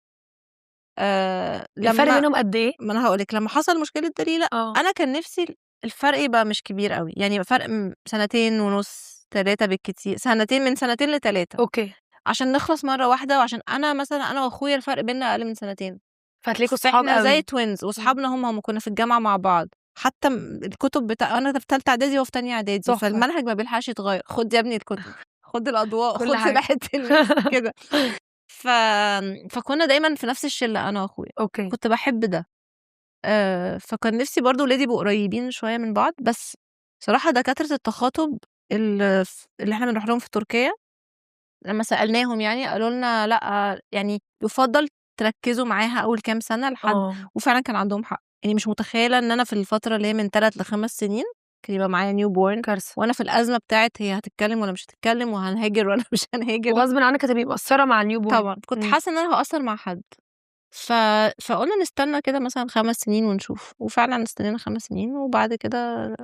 الفرق لما بينهم قد ايه؟ ما انا هقول لك لما حصل مشكله دليله انا كان نفسي الفرق يبقى مش كبير قوي. يعني فرق 2.5 3 بالكتير. من سنتين ل3. اوكي. عشان نخلص مره واحده وعشان انا مثلا انا واخويا الفرق بيننا اقل من سنتين. فهتلاقيكوا صحاب احنا قوي زي توينز واصحابنا هم كنا في الجامعه مع بعض. حتى الكتب انا في ثالثه اعدادي وهو في ثانيه اعدادي. فالمنهج ما بيلحقش يتغير. خد يا ابني الكتب، خد الاضواء، خد سلاحة الناس كده. فكنا دايما في نفس الشله انا واخويا. اوكي. كنت بحب ده. فكان نفسي برضو ولادي يبقوا قريبين شويه من بعض. بس صراحه دكاتره التخاطب اللي احنا بنروح لهم في تركيا لما سالناهم يعني قالوا لنا لا يعني يفضل تركزوا معاها اول كام سنه لحد وفعلا كان عندهم حق. يعني مش متخيله ان انا في الفتره اللي هي من 3 ل5 سنين كان يبقى معايا نيو بورن كارثه، وانا في الازمه بتاعت هي هتتكلم ولا مش هتتكلم وهنهاجر ولا مش هنهاجر. وغصب عنك هتبقي مقصره مع النيو بورن. طبعا كنت حاسه ان انا هقصر مع حد. فقلنا نستنى كده مثلا 5 سنين ونشوف. وفعلا استنينا 5 سنين وبعد كده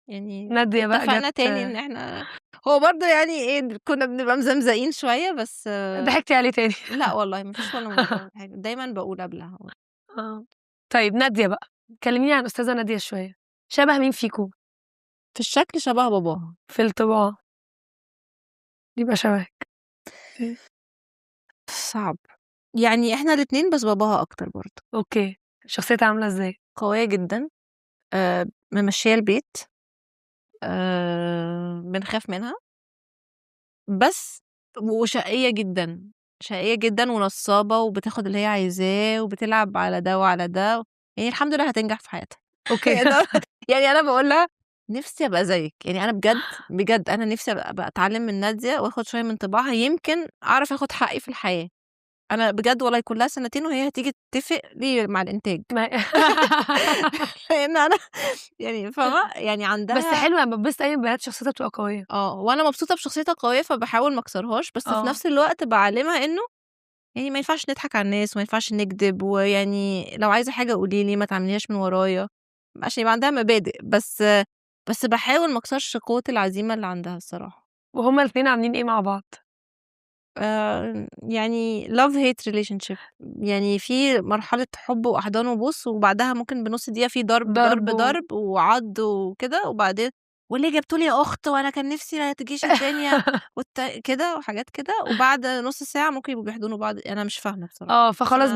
يعني نادية بقى اتفقنا تاني ان احنا هو برضه يعني ايه كنا بنبقى مزمزقين شويه بس ضحكتي عليه تاني. لا والله مفيش ولا مره حاجه. دايما بقول قبلها. طيب نادية بقى، كلميني عن استاذه نادية شويه. شبه مين فيكم؟ في الشكل شبه باباها. في الطباع يبقى شبهك؟ صعب يعني احنا الاتنين بس باباها اكتر برضه. اوكي. شخصيتها عامله ازاي؟ قويه جدا. ممشيه البيت. بنخاف منها بس. وشقيه جدا شقيه جدا ونصابه وبتاخد اللي هي عايزاه وبتلعب على ده وعلى ده. يعني الحمد لله هتنجح في حياتها. اوكي. يعني انا بقول لها نفسي ابقى زيك. يعني انا بجد انا نفسي ابقى اتعلم من نادية واخد شويه من طباعها يمكن اعرف اخد حقي في الحياه. انا بجد والله كلها 2 سنين وهي هتيجي تتفق لي مع الانتاج. لان انا يعني فاهمه يعني عندها بس حلوه لما بتبص اي بنات شخصيتها بتبقى قويه. وانا مبسوطه بشخصيتها قويه فبحاول ما اكسرهاش. بس في نفس الوقت بعلمها انه يعني ما ينفعش نضحك على الناس وما ينفعش نكذب. ويعني لو عايزه حاجه قولي لي ما تعمليهاش من ورايا عشان يبقى عندها مبادئ. بس بحاول ما اكسرش قوه العزيمه اللي عندها الصراحه. وهما الاثنين عاملين ايه مع بعض؟ يعني love hate relationship. يعني في مرحلة حب وأحضان وبوس وبعدها ممكن بنص دقيقة في ضرب وعض وكده. وبعدين واللي جبتولي يا أخت وأنا كان نفسي لا تجيش الدنيا كده وحاجات كده. وبعد نص ساعة ممكن يبقوا بيحضنوا بعض. أنا مش فاهمة بصراحة. فخلاص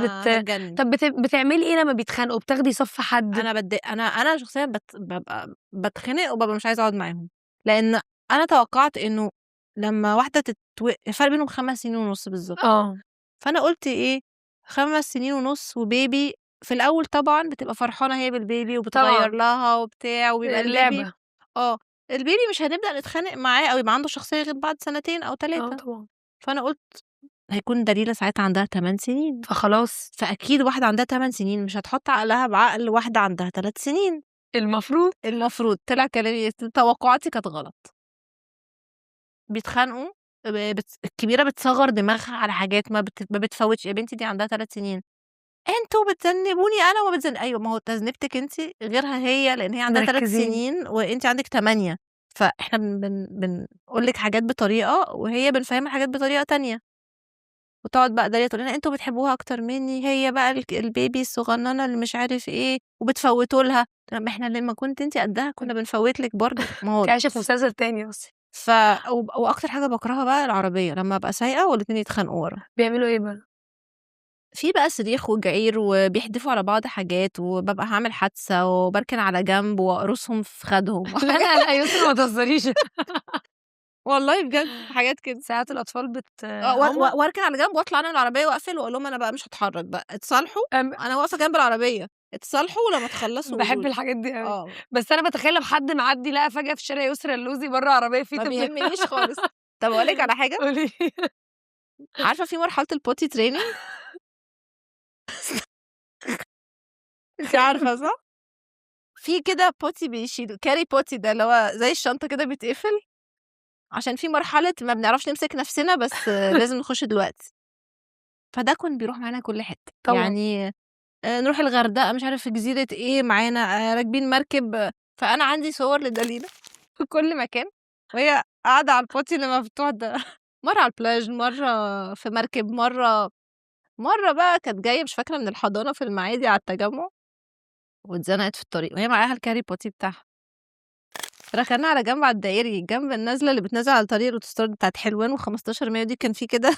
طب بتعملي ايه لما بيتخانقوا؟ بتاخدي صف حد؟ أنا شخصيا ببقى بتخنق وببقى مش عايزة أقعد معاهم. لأن أنا توقعت إنه لما واحدة الفرق بينهم 5 سنين ونص بالظبط. فأنا قلت إيه 5 سنين ونص وبيبي في الاول طبعا بتبقى فرحانه هي بالبيبي طبعا وبتغير لها وبتاع، وبيبقى البيبي اللعبة البيبي مش هنبدا نتخانق معاه او يبقى عنده شخصيه غير بعد 2 أو 3. طبعا فانا قلت هيكون دليلة ساعتها عندها 8 سنين، فخلاص فاكيد واحده عندها 8 سنين مش هتحط عقلها بعقل واحده عندها 3 سنين. المفروض طلع كلامي، توقعاتي كانت غلط. بيتخانقوا، الكبيره بتصغر دماغها على حاجات ما بتفوتش. يا بنتي دي عندها 3 سنين، انتوا بتذنبوني انا وما بتذن. ايوه، ما هو تذنبتك انت غيرها هي، لان هي عندها 3 مركزين سنين وانت عندك 8. فاحنا بنقول لك حاجات بطريقه وهي بنفهمها حاجات بطريقه تانية. وتقعد بقى داليا تقول لنا انتوا بتحبوها اكتر مني، هي بقى البيبي الصغننه اللي مش عارف ايه وبتفوتوا لها. ما احنا لما كنت انت قدها كنا بنفوت لك برضه. ما هو عايشة في مسلسل تاني أصلا. واكتر حاجه بكرهها بقى العربيه لما ابقى سايقه والاتنين يتخانقوا ورا. بيعملوا ايه بقى؟ في بقى صريخ وجعير وبيحدفوا على بعض حاجات، وببقى هعمل حادثه وبركن على جنب واقرصهم في خدهم. لا لا لا يسرا ما تهزريش. والله بجد حاجات كده. ساعات الأطفال واركن على جنب واطلع انا من العربيه واقفل واقول لهم انا بقى مش هتحرك بقى، اتصالحوا. أم- انا واقفه جنب العربيه، اتصالحوا ولما تخلصوا بحب قولولي. الحاجات دي قوي. اه بس أنا بتخيل لو حد معدي لقى فجأة في شارع يسرا اللوزي بره عربية فيه ما طفل. بيهمنيش خالص. طب اقول لك على حاجه، قولي. عارفه في مرحله البوتي تريننج؟ انت عارفه صح؟ في كده بوتي بيشيلوا كاري بوتي، ده اللي هو زي الشنطه كده بيتقفل، عشان في مرحله ما بنعرفش نمسك نفسنا بس لازم نخش دلوقتي. فده كان بيروح معانا كل حته طبعا يعني، نروح الغردقه مش عارف في جزيره ايه معانا، راكبين مركب. فانا عندي صور لدليلة في كل مكان وهي قاعده على البوتي اللي مفتوح ده. مره على البلاج، مره في مركب، مره بقى كانت جايه مش فاكره من الحضانه في المعادي على التجمع واتزنقت في الطريق وهي معاها الكاري بوتي بتاعها. ركننا على جنب على الدائري جنب النازله اللي بتنزل على طريق الاوتوستراد بتاعت حلوان و15 مايو دي، كان في كده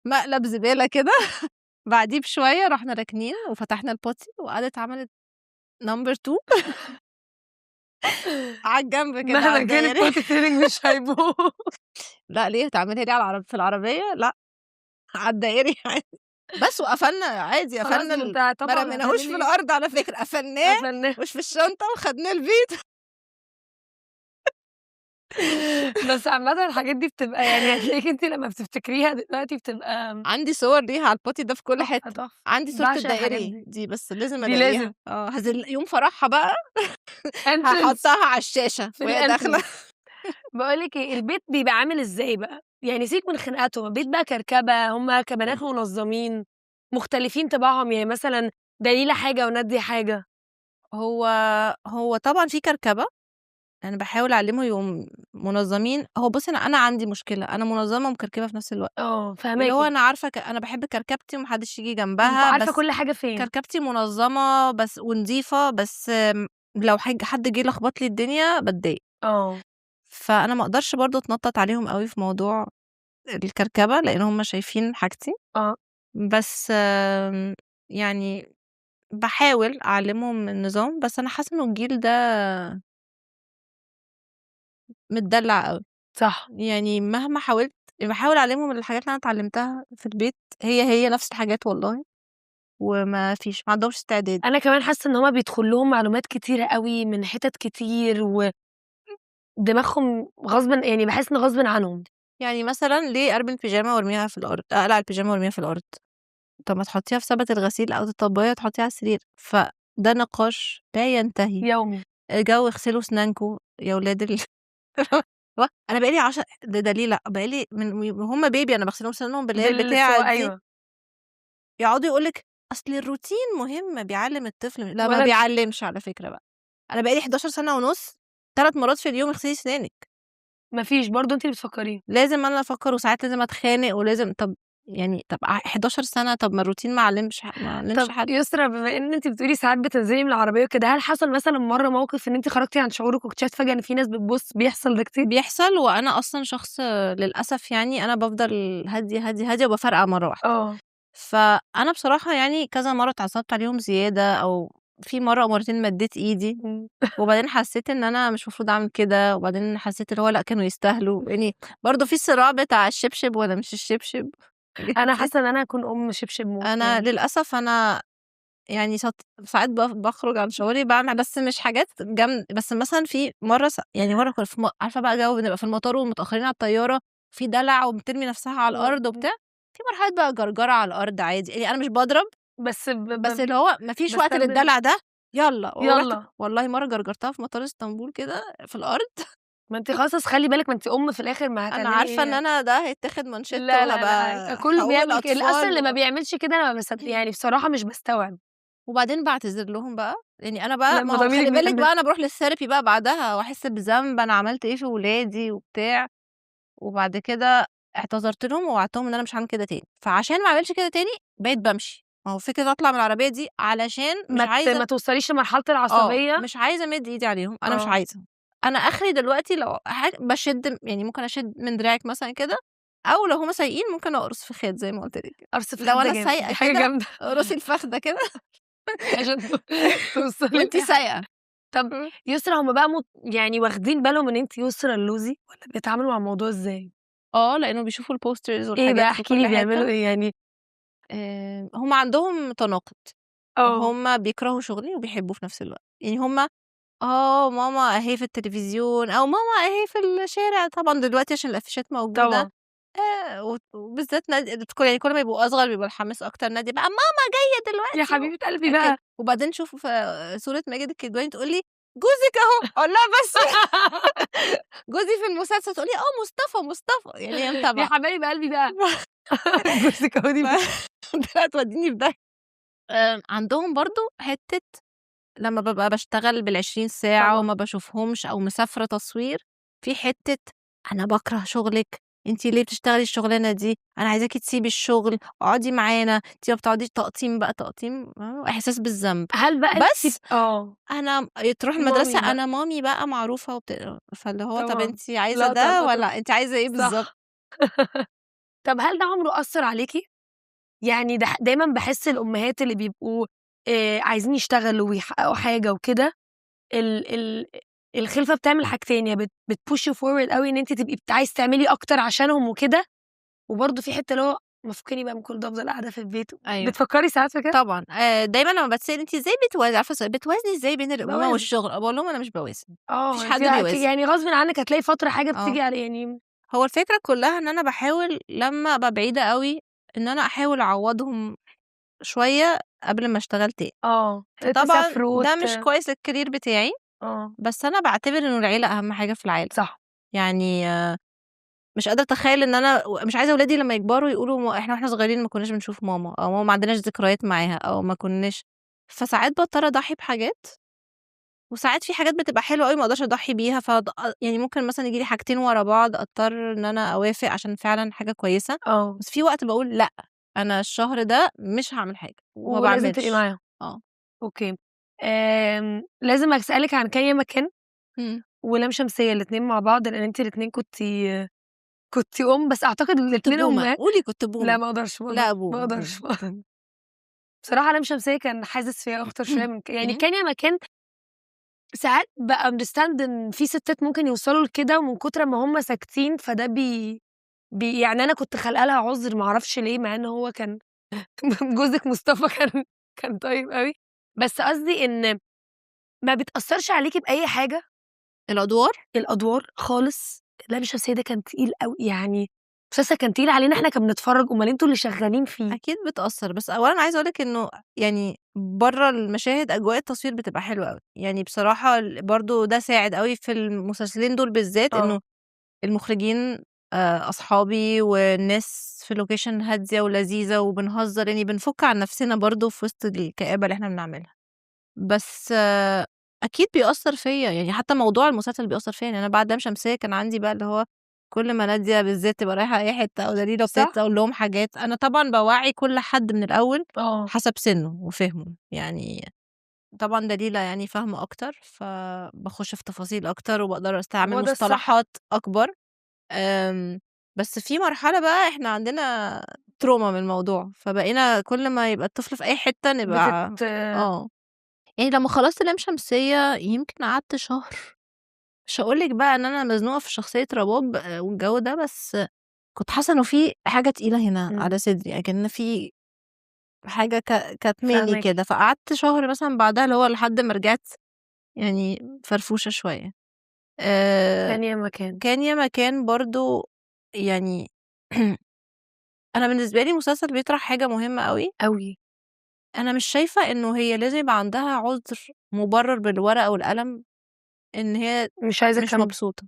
مقلب زباله كده. بعديه بشويه رحنا راكنين وفتحنا البوتي وقعدت عملت نمبر 2 على الجنب كده على مهما كان الدائري. البوتي تريننج مش هيبوظ. لا ليه هتعملها لي على في العربيه؟ لا على الدائري عادي. بس وقفلنا عادي، خلاص قفلنا انت ما طبعا رميناهوش في هتعملي الارض على فكره، قفلناه قفلناه. مش في الشنطه وخدناه البيت. بس عامة الحاجات دي بتبقى يعني هتلاقيك انت لما بتفتكريها دلوقتي بتبقى عندي صور ليها على البوتي ده في كل تحفة حته. تحفة. عندي صورة بعشق الحاجات الدائري دي بس لازم دي الاقيها. لازم يوم فرحها بقى entrance هحطها على الشاشة في وهي داخلة. الانترنس. بقولك ايه، البيت بيبقى عامل ازاي بقى؟ يعني سيبك من خناقاتهم، البيت بقى كركبة، هما كبنات منظمين مختلفين طباعهم، يعني مثلا دليلة حاجة ونادية حاجة. هو طبعا في كركبة، انا بحاول اعلمه يوم منظمين. هو بص انا عندي مشكلة، انا منظمة ومكركبة في نفس الوقت. اللي هو فهماكي انا عارفة انا بحب كركبتي ومحدش يجي جنبها، عارفة بس كل حاجة فين. كركبتي منظمة بس ونظيفة، بس لو حد جه لخبط لي الدنيا بتضايق. فانا ما اقدرش برضو اتنطط عليهم قوي في موضوع الكركبة لان هم شايفين حاجتي. بس يعني بحاول اعلمهم النظام، بس انا حاسه انه الجيل ده متدلع قوي. صح. يعني مهما حاولت بحاول اعلمهم الحاجات اللي انا اتعلمتها في البيت هي نفس الحاجات والله، وما فيش ما عندهمش استعداد. انا كمان حاسه ان هما بيدخل لهم معلومات كتيره قوي من حتت كتير ودماغهم غصب، يعني بحس ان غصب عنهم. يعني مثلا ليه ارمي البيجامه وارميها في الارض، اقلع البيجامه وارميها في الارض؟ طب ما تحطيها في سبت الغسيل او تطبقيها تحطيها على السرير. فده نقاش لا ينتهي. يومي جو اغسلوا اسنانكم يا ولاد انا بقالي 10 ده دليل، لا بقالي من هم بيبي انا بغسلهم اسنانهم باللي هي البتاعه دي. ايوه يقعدوا يقولك اصل الروتين مهم بيعلم الطفل. لا ما ولا بيعلمش على فكره بقى. انا بقالي 11 سنه ونص 3 مرات في اليوم اغسلي اسنانك. مفيش برضو انت بتفكريه. لازم انا افكر وساعات لازم اتخانق ولازم طب 11 سنه، طب ما الروتين ما علمش طب حد. يسرا، بما ان انت بتقولي ساعات بتنزلي من العربيه كده، هل حصل مثلا مره موقف ان انت خرجتي عن شعورك واكتشفتي فجاه ان في ناس بتبص؟ بيحصل ده كتير. بيحصل، وانا اصلا شخص للاسف يعني انا بفضل هاديه وبفرقع مره واحده. فانا بصراحه يعني كذا مره اتعصبت عليهم زياده، او في مره او مرتين مديت ايدي وبعدين حسيت ان انا مش المفروض اعمل كده، وبعدين حسيت اللي هو لا كانوا يستاهلوا. يعني برضو في صراع بتاع الشبشب ولا مش الشبشب. انا حاسه ان انا اكون ام شبشب موت انا يعني. للاسف انا يعني ساعات باخرج عن شعوري باعمل بس مش حاجات بس مثلًا في مرة يعني مرة كنا عارفة بقى جو بنبقى في المطار ومتأخرين على الطيارة، في دلع وبترمي نفسها على الأرض وبتاع، في مرحلة بقى جرجرة على الأرض عادي، يعني أنا مش باضرب بس بس اللي هو ما فيش وقت باستخدم للدلع ده، يالّا يالّا. والله مرة جرجرتها في مطار إسطنبول كده في الأرض. ما أنتِ خلاص خلّي بالِك، ما أنتِ في الآخر، ما أنا هتعملي عارفة إيه إن يعني؟ أنا ده هيتاخد مانشيت لا، لا، وهابقى لأ، كلّه حقوق بيعمل كده، أصلًا اللي ما الأطفال بيعملش كده أنا ما يعني بصراحة مش باستوعب. وبعدين باعتذر لهم بقى، يعني أنا بقى ما لمّا هو ضميرِك خلّي بالِك بيأنِّبِك. بقى أنا باروح للtherapy بقى بعدها وأحس بذنب أنا عملت إيه في ولادي وبتاع، وبعد كده اعتذرت لهم ووعدتهم إن أنا مش هاعمل كده تاني، فعشان ما أعملش كده تاني بقيت بامشي، ما هو فكرة أطلع من العربية دي علشان مش ما عايزة توصليش لمرحلة العصبية. مش عايزة أمد إيدي عليهم، أنا مش آه. عايزة، أنا آخري دلوقتي لو باشد يعني ممكن أشد من دراعِك مثلًا كده، أو لو هُم سايقين ممكن أقرص في خِد زي ما قُلت لِك، قرص في لو خِد أنا جامد، سايقة دي حاجة كده جامدة. اقرصي الفخدة كده عشان توصلي وأنتِ لأي حاجة. سايقة. طب إمم. يسرا، هُم بقى يعني واخدين بالهم إن أنتِ يسرا اللوزي، والّا بيتعاملوا مع الموضوع إزاي؟ لإنه بيشوفوا الposters إيه بقى، والحاجات في احكي لي كل بيعملوا حتة. إيه يعني؟ هُم عندهم تناقض، آه. هُم بيكرهوا شغلي وبيحبوه في نفس الوقت، يعني هُم ماما أهي في التلفزيون أو ماما أهي في الشارع، طبعًا دلوقتي عشان الأفيشات موجودة طبعًا. وبالذات يعني كل ما يبقوا أصغر بيبقى الحماس أكتر، نادية بقى ماما جاية يا دلوقتي حبيبة قلبي كده، بقى. وبعدين شوفوا في صورة ماجد الكدواني تقول لي: "جوزِك أهو." أقول لها: "بس جوزي في المسلسل." تقول لي: مصطفى." يعني هي يا متابعة. حبايب قلبي بقى. جوزِك أهو دي. ف هتوديني في داهية. عندهم برضه حتّة لمّا بابقى باشتغل بال20 ساعة طبعًا. وما باشوفهمش أو مسافرة تصوير، في حتّة أنا باكره شغلِك، أنتِ ليه بتشتغلي الشغلانة دي؟ أنا عايزاكِ تسيبي الشغل، اقعدي معانا، أنتِ ما بتقعديش تقطيم بقى تقطيم إحساس بالذنب. هل بقى بس أنتِ أنا تروح المدرسة مامي بقى. أنا مامي بقى معروفة فاللي هو طَب طبعًا. أنتِ عايزة لقطة، ده لقطة. والّا أنتِ عايزة إيه بالضبط؟ صح. طب هل ده عمره أثّر عليكِ؟ يعني دايمًا باحس الأمهات اللي بيبقوا عايزين يشتغلوا ويحققوا حاجة وكده، ال ال الخلفة بتعمل حاجتين، يا بتpush you forward أوي إن أنتِ تبقي عايزة تعملي أكتر عشانهم وكده، وبرضه في حتّة اللي هو ما فكني بقى من كل ده أفضل قاعدة في البيت. أيوه. بتفكّري ساعات في كده؟ طبعًا. دايمًا لمّا باتسأل أنتِ إزاي بتوازني عارفة بتوازني إزاي بين الأمومة باوازن. والشغل؟ باقول لهم أنا مش باوازن، ما فيش أنتِ حد بيوازن. يعني غصبٍ عنِّك هتلاقي فترة حاجة آه. بتيجي على يعني. هو الفكرة كلّها إن أنا باحاول لمّا أبقى بعيدة أوي، إن أنا أحاول أعوّضهم شوية قبل ما أشتغل تاني. فطبعًا تسافروا ده مش كويس للcareer بتاعي، آه. بس أنا باعتبر إنه العيلة أهم حاجة في العالم. صح. يعني مش قادرة أتخيّل إن أنا مش عايزة ولادي لمّا يكبروا يقولوا إحنا وإحنا صغيرين ما كناش بنشوف ماما، أو ماما ما عندناش ذكريات معاها، أو ما كناش فساعات باضطر أضحّي بحاجات، وساعات في حاجات بتبقى حلوة أوي ما أقدرش أضحّي بيها يعني ممكن مثلًا ييجي لي حاجتين ورا بعض أضطر إن أنا أوافق عشان فعلًا حاجة كويسة، آه. بس في وقت باقول لأ، أنا الشهر ده مش هاعمل حاجة وما ولازم تبقي باعملش. معاهم. آه. أوكي. لازم أسألِك عن كان يا مكان إمم. ولام شمسية الاتنين مع بعض، لإن أنتِ الاتنين كنتِ بس أعتقد كنت الاتنين بومة، أمهات. قولي كنت لا بومة. ما أقدرش، ما أقدرش، لأ ما بومة، أقدرش. بومة. بصراحة لام شمسية كان حازز فيّا أكتر شوية من يعني إمم. كان يا مكان ساعات understand إن في ستات ممكن يوصلوا لكده ومن كتر ما هُم ساكتين، فده يعني أنا كنت خالقة لها عُذر ما أعرفش ليه، مع إن هو كان جوزِك مصطفى كان طيب أوي، بس قصدي إن ما بتأثّرش عليكِ بأي حاجة الأدوار الأدوار خالص. لام شمسية ده كان تقيل أوي، يعني مسلسل كان تقيل علينا إحنا كبنتفرّج، أُمّال أنتم اللي شغّالين فيه. أكيد بتأثّر، بس أولًا عايزة أقول لِك إنه يعني برّه المشاهد أجواء التصوير بتبقى حلوة أوي، يعني بصراحة برضه ده ساعد أوي في المسلسلين دول بالذات آه. إنه المخرجين أصحابي والناس في location هادية ولذيذة وبنهزر، يعني بنفُك عن نَفْسنا برضه في وسط الكآبة اللي إحنا بنعملها، بس أكيد بيأثّر فيّا، يعني حتى موضوع المسلسل بيأثّر فيّا، يعني أنا بعد لام شمسية كان عندي بقى اللي هو كل ما نادية بالذات تبقى رايحة أي حتة أو دليلة ابتديت صح؟ أقول لهم حاجات، أنا طبعًا باوعّي كل حد من الأول آه. حسب سِنّه وفهمه، يعني طبعًا دليلة يعني فاهمة أكتر، فباخُش في تفاصيل أكتر وباقدر أستعمل هو ده الصح. مصطلحات أكبر. بس في مرحلة بقى إحنا عندنا trauma من الموضوع، فبقينا كل ما يبقى الطفل في أي حتة نبقى آه. يعني لمّا خلصت لام شمسية يمكن قعدت شهر، مش هاقول لِك بقى إن أنا مزنوقة في شخصية رباب والجو ده، بس كنت حاسة إنه في حاجة تقيلة هنا إمم. على صدري، أكن في حاجة كتماني فاهماكِ. كده، فقعدت شهر مثلًا بعدها اللي هو لحد ما رجعت يعني فرفوشة شوية. كان يا مكان. كان يا مكان برضه يعني أنا بالنسبة لي مسلسل بيطرح حاجة مهمة أوي، أوي. أنا مش شايفة إنه هي لازم يبقى عندها عُذر مُبرر بالورقة والقلم إن هي مش عايزة مش أكمّل. مبسوطة،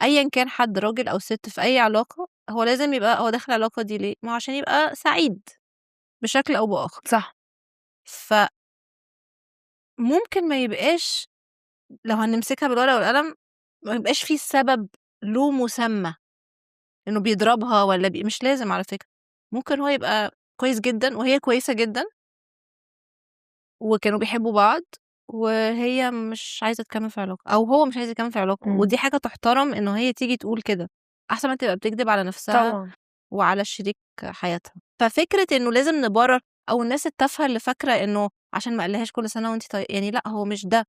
أيًا كان حد راجل أو ست في أي علاقة، هو لازم يبقى هو داخل العلاقة دي ليه؟ ما هو عشان يبقى سعيد بشكل أو بآخر، صح. فممكن ما يبقاش لو هنمسكها بالورقة والقلم ما يبقاش في سبب له مسمى، إنه بيضربها والّا مش لازم على فكرة، ممكن هو يبقى كويس جدًا وهي كويسة جدًا وكانوا بيحبوا بعض، وهي مش عايزة تكمّل في علاقة، أو هو مش عايز يكمّل في علاقة، ودي حاجة تُحترم إنه هي تيجي تقول كده، أحسن ما تبقى بتكدب على نفسها طبعًا. وعلى شريك حياتها. ففكرة إنه لازم نبرر أو الناس التافهة اللي فاكرة إنه عشان ما قالهاش كل سنة وأنتِ يعني لأ، هو مش ده،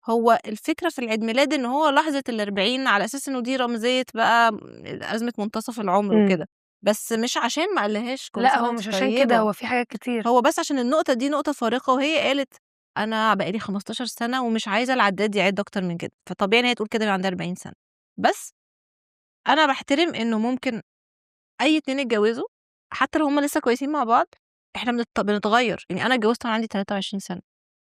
هو الفكرة في العيد ميلاد إن هو لحظة ال40 على أساس إنه دي رمزية بقى أزمة منتصف العمر إمم. وكده، بس مش عشان ما قالهاش كل لأ، سنة هو وأنتِ مش عشان كده، طيبة. هو في حاجات كتير. هو بس عشان النقطة دي نقطة فارقة وهي قالت أنا بقى لي 15 سنة ومش عايزة العداد يعِد أكتر من كده، فطبيعي إن هي تقول كده وهي عندها 40 سنة. بس أنا باحترم إنه ممكن أي اتنين اتجوزوا حتى لو هُم لسه كويسين مع بعض، إحنا بنتغيّر، يعني أنا اتجوزت وأنا عندي 23 سنة،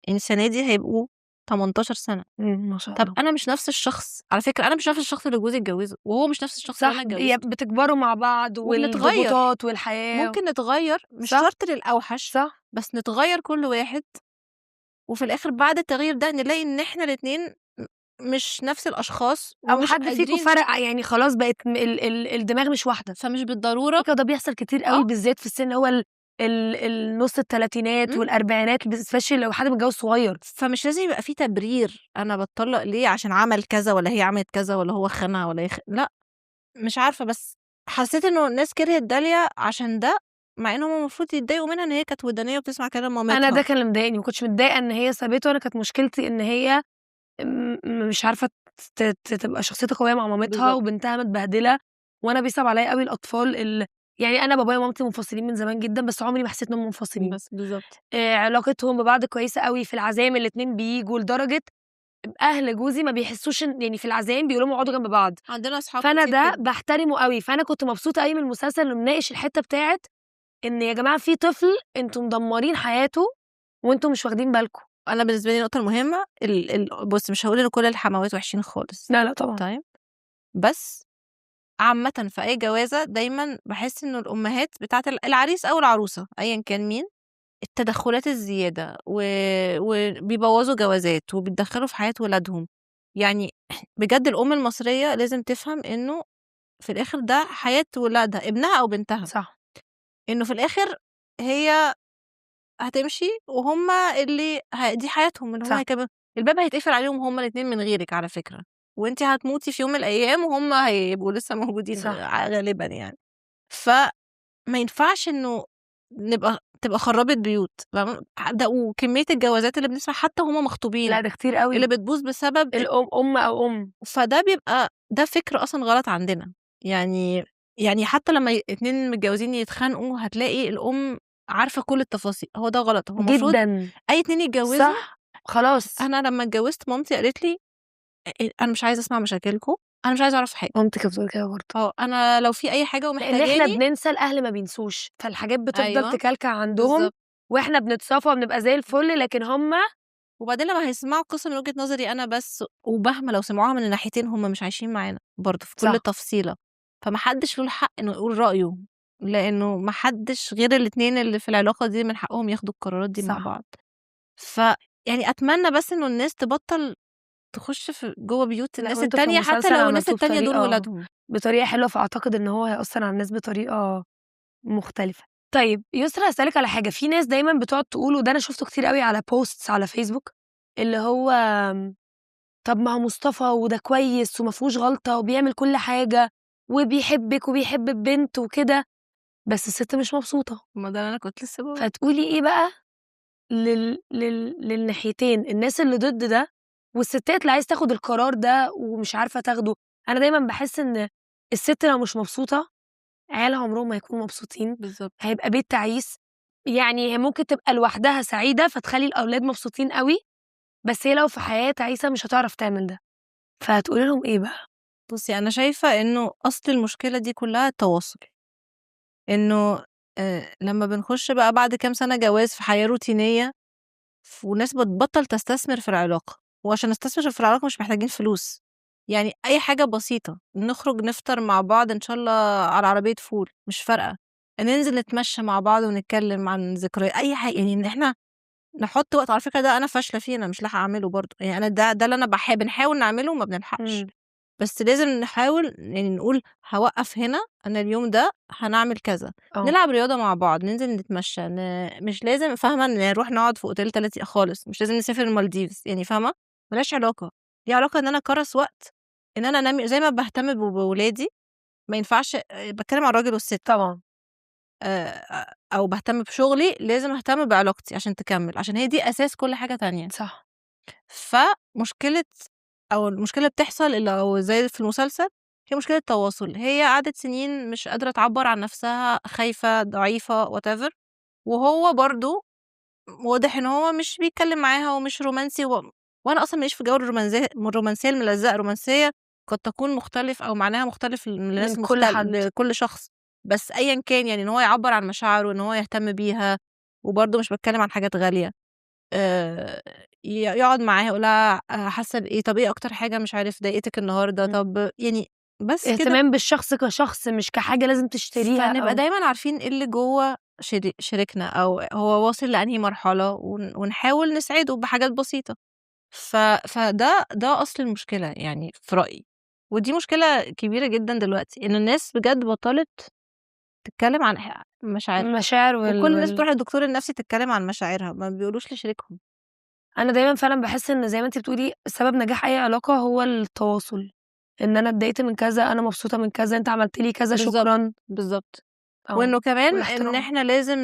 يعني السنة دي هيبقوا 18 سنة. ما شاء طب الله. أنا مش نفس الشخص، على فكرة أنا مش نفس الشخص اللي جوزي اتجوزه، وهو مش نفس الشخص اللي صح، أنا هي اتجوزته، بتكبروا مع بعض وبنتغيّر، والضغوطات والحياة. ممكن نتغيّر مش صح. شرط للأوحش، صح. بس نتغيّر كل واحد وفي الآخر بعد التغيير ده نلاقي إن إحنا الاتنين مش نفس الأشخاص أو ومش حد فيكم قادرين فرق يعني خلاص بقت الدماغ مش واحدة. فمش بالضرورة فكرة ده بيحصل كتير أوي آه، بالذات في السن اللي هو النُص التلاتينات إمم، والأربعينات especially لو حد متجوز صغير. فمش لازم يبقى في تبرير أنا باتطلّق ليه عشان عمل كذا والّا هي عملت كذا والّا هو خانها والّا هي لأ، مش عارفة بس حسيت إنه الناس كرهت داليا عشان ده، مع إن هُم المفروض يتضايقوا منها إن هي كانت ودانية وبتسمع كلام أنا ده مامتها. كان اللي مضايقني، ما كنتش متضايقة إن هي سابته، أنا كانت مشكلتي إن هي مش عارفة تبقى شخصيتها قوية مع مامتها بالضبط، وبنتها متبهدلة، وأنا بيصعب عليّا أوي الأطفال يعني أنا بابايا ومامتي منفصلين من زمان جدًا، بس عمري ما حسيت إنهم منفصلين. بس بالضبط. علاقتهم ببعض كويسة أوي، في العزايم الاتنين بييجوا، لدرجة أهل جوزي ما بيحسّوش يعني في العزايم بيقولوا لهم اقعدوا جنب بعض. عندنا أصحاب فأنا كتير ده كده. باحترمه أوي، فأنا كنت مبسوطة أوي من المسلسل إنه مناقش الحتّة بتاعة إن يا جماعة في طفل أنتم مدمّرين حياته وأنتم مش واخدين بالكم. أنا بالنسبة لي النقطة المهمة بُص مش هاقول إن كل الحموات وحشين خالص، لا، لأ طبعًا. تمام، بس عامةً في أي جوازة دايمًا باحس إنه الأمهات بتاعة العريس أو العروسة أيًا كان مين، التدخلات الزيادة وبيبوظوا جوازات وبيتدخلوا في حياة ولادهم، يعني بجد الأم المصرية لازم تفهم إنه في الآخر ده حياة ولادها، ابنها أو بنتها، صح. إنه في الآخر هي هتمشي وهُم اللي دي حياتهم، إن هُم صح. الباب هيتقفل عليهم هُم الاتنين من غيرِك على فكرة، وأنتِ هتموتي في يوم من الأيام وهُم هيبقوا لسه موجودين صح. غالبًا يعني. ما ينفعش إنه تبقى خرّبت بيوت، فاهمة؟ ده وكمية الجوازات اللي بنسمع حتى وهُم مخطوبين، لأ ده كتير اللي أوي. بتبوظ بسبب أم أو أم. فده بيبقى ده فكر أصلًا غلط عندنا، يعني حتى لمّا اتنين متجوزين يتخانقوا هتلاقي الأم عارفة كل التفاصيل، هو ده غلط، هو المفروض جدًا. أي اتنين يتجوزوا صح. خلاص. أنا لمّا اتجوزت مامتي قالت لي أنا مش عايزة أسمع مشاكلكم، أنا مش عايزة أعرف حاجة، مامتي كانت بتقول كده برضه. أنا لو في أي حاجة لإن إحنا ومحتاجاني بننسى الأهل ما بينسوش، فالحاجات بتفضل أيوه، تكلكع عندهم، بالضبط. وإحنا بنتصافى وبنبقى زي الفل، لكن هُم وبعدين لمّا هيسمعوا القصة من وجهة نظري أنا بس، ومهما لو سمعوها من الناحيتين هم مش عايشين معانا برضه في كل صح. تفصيلة، فما حدش له الحق إنه يقول رأيه، لإنه ما حدش غير الاتنين اللي في العلاقة دي من حقهم ياخدوا القرارات دي مع صح. بعض. ف يعني أتمنى بس إنه الناس تبطّل تخش جوّه بيوت لأ الناس وأنتم في التانية حتى المسلسل لو الناس عملتوه التانية دول ولادهم. بطريقة حلوة، فأعتقد إن هو هيأثّر على الناس بطريقة مختلفة. طيب يسرا هاسألِك على حاجة، في ناس دايمًا بتقعد تقول وده أنا شُفته كتير أوي على posts على فيسبوك، اللي هو طب ما هو مصطفى وده كويس وما فيهوش غلطة وبيعمل كل حاجة وبيحبِّك وبيحب البنت وكده، بس الست مش مبسوطة، ما ده اللي أنا كنت لسه باقوله. فتقولي إيه بقى للناحيتين، الناس اللي ضد ده والستات اللي عايزة تاخد القرار ده ومش عارفة تاخده؟ أنا دايمًا باحس إن الست لو مش مبسوطة عيالها عمرهم ما هيكونوا مبسوطين، بالضبط. هيبقى بيت تعيس، يعني هي ممكن تبقى لوحدها سعيدة فتخلّي الأولاد مبسوطين أوي، بس هي لو في حياة عيسى مش هتعرف تعمل ده، فهتقولي لهم إيه بقى؟ بُصّي، أنا شايفة إنه أصل المشكلة دي كلّها التواصل، إنه لمّا بنخش بقى بعد كام سَنة جواز في حياة روتينية، وناس بتبطّل تستثمر في العلاقة، وعشان نستثمر في العلاقة مش محتاجين فلوس، يعني أي حاجة بسيطة، نخرج نفطر مع بعض إن شاء الله على عربية فول، مش فارقة، ننزل نتمشى مع بعض ونتكلم عن أي حاجة، يعني إن إحنا نحُط وقت. على فكرة ده أنا فاشلة فيه، أنا مش لاحقة أعمله برضه، يعني أنا ده اللي أنا بنحاول نعمله وما بنلحقش. إمم. بس لازم نحاول يعني نقول هاوقّف هنا، أنا اليوم ده هنعمل كذا، آه. نلعب رياضة مع بعض، ننزل نتمشى، مش لازم فاهمة نروح نقعد في أوتيل 3 خالص، مش لازم نسافر المالديفز، يعني فاهمة؟ ما لهاش علاقة، ليها علاقة إن أنا أكرّس وقت، إن أنا أنمّي زي ما باهتم بولادي، ما ينفعش باتكلم عن الراجل والست، طبعًا. أو باهتم بشغلي، لازم أهتم بعلاقتي عشان تكمّل، عشان هي دي أساس كل حاجة تانية. صح. فمشكلة أو المشكلة اللي بتحصل أو زي في المسلسل، هي مشكلة تواصل، هي قعدت سنين مش قادرة تعبّر عن نفسها، خايفة، ضعيفة whatever، وهو برضه واضح إن هو مش بيتكلّم معاها ومش رومانسي، وأنا أصلًا ما ليش في جو الرومانسية الملزقة، الرومانسية قد تكون مختلف أو معناها مختلف من لناس كل حد. لكل شخص، بس أيًا كان يعني إن هو يعبّر عن مشاعره، إن هو يهتم بيها، وبرضه مش باتكلّم عن حاجات غالية. يقعد معاها يقول لها حاسة بإيه، طب إيه أكتر حاجة مش عارف ضايقتِك النهارده، إمم. طب يعني بس كده، اهتمام بالشخص كشخص مش كحاجة لازم تشتريها فنبقى أو دايمًا عارفين إيه اللي جوّه شريكنا أو هو واصل لأنهي مرحلة ونحاول نسعده بحاجات بسيطة. فده أصل المشكلة يعني في رأيي، ودي مشكلة كبيرة جدًا دلوقتي، إن الناس بجد بطّلت تتكلم عن مشاعرها، المشاعر وكل الناس بتروح للدكتور النفسي تتكلم عن مشاعرها، ما بيقولوش لشريكهم. أنا دايمًا فعلًا باحس إن زي ما أنتِ بتقولي سبب نجاح أي علاقة هو التواصل، إن أنا اتضايقت من كذا، أنا مبسوطة من كذا، أنت عملت لي كذا، بالضبط، شكرًا. بالضبط. آه. وإنه كمان إن والاحترام. إحنا لازم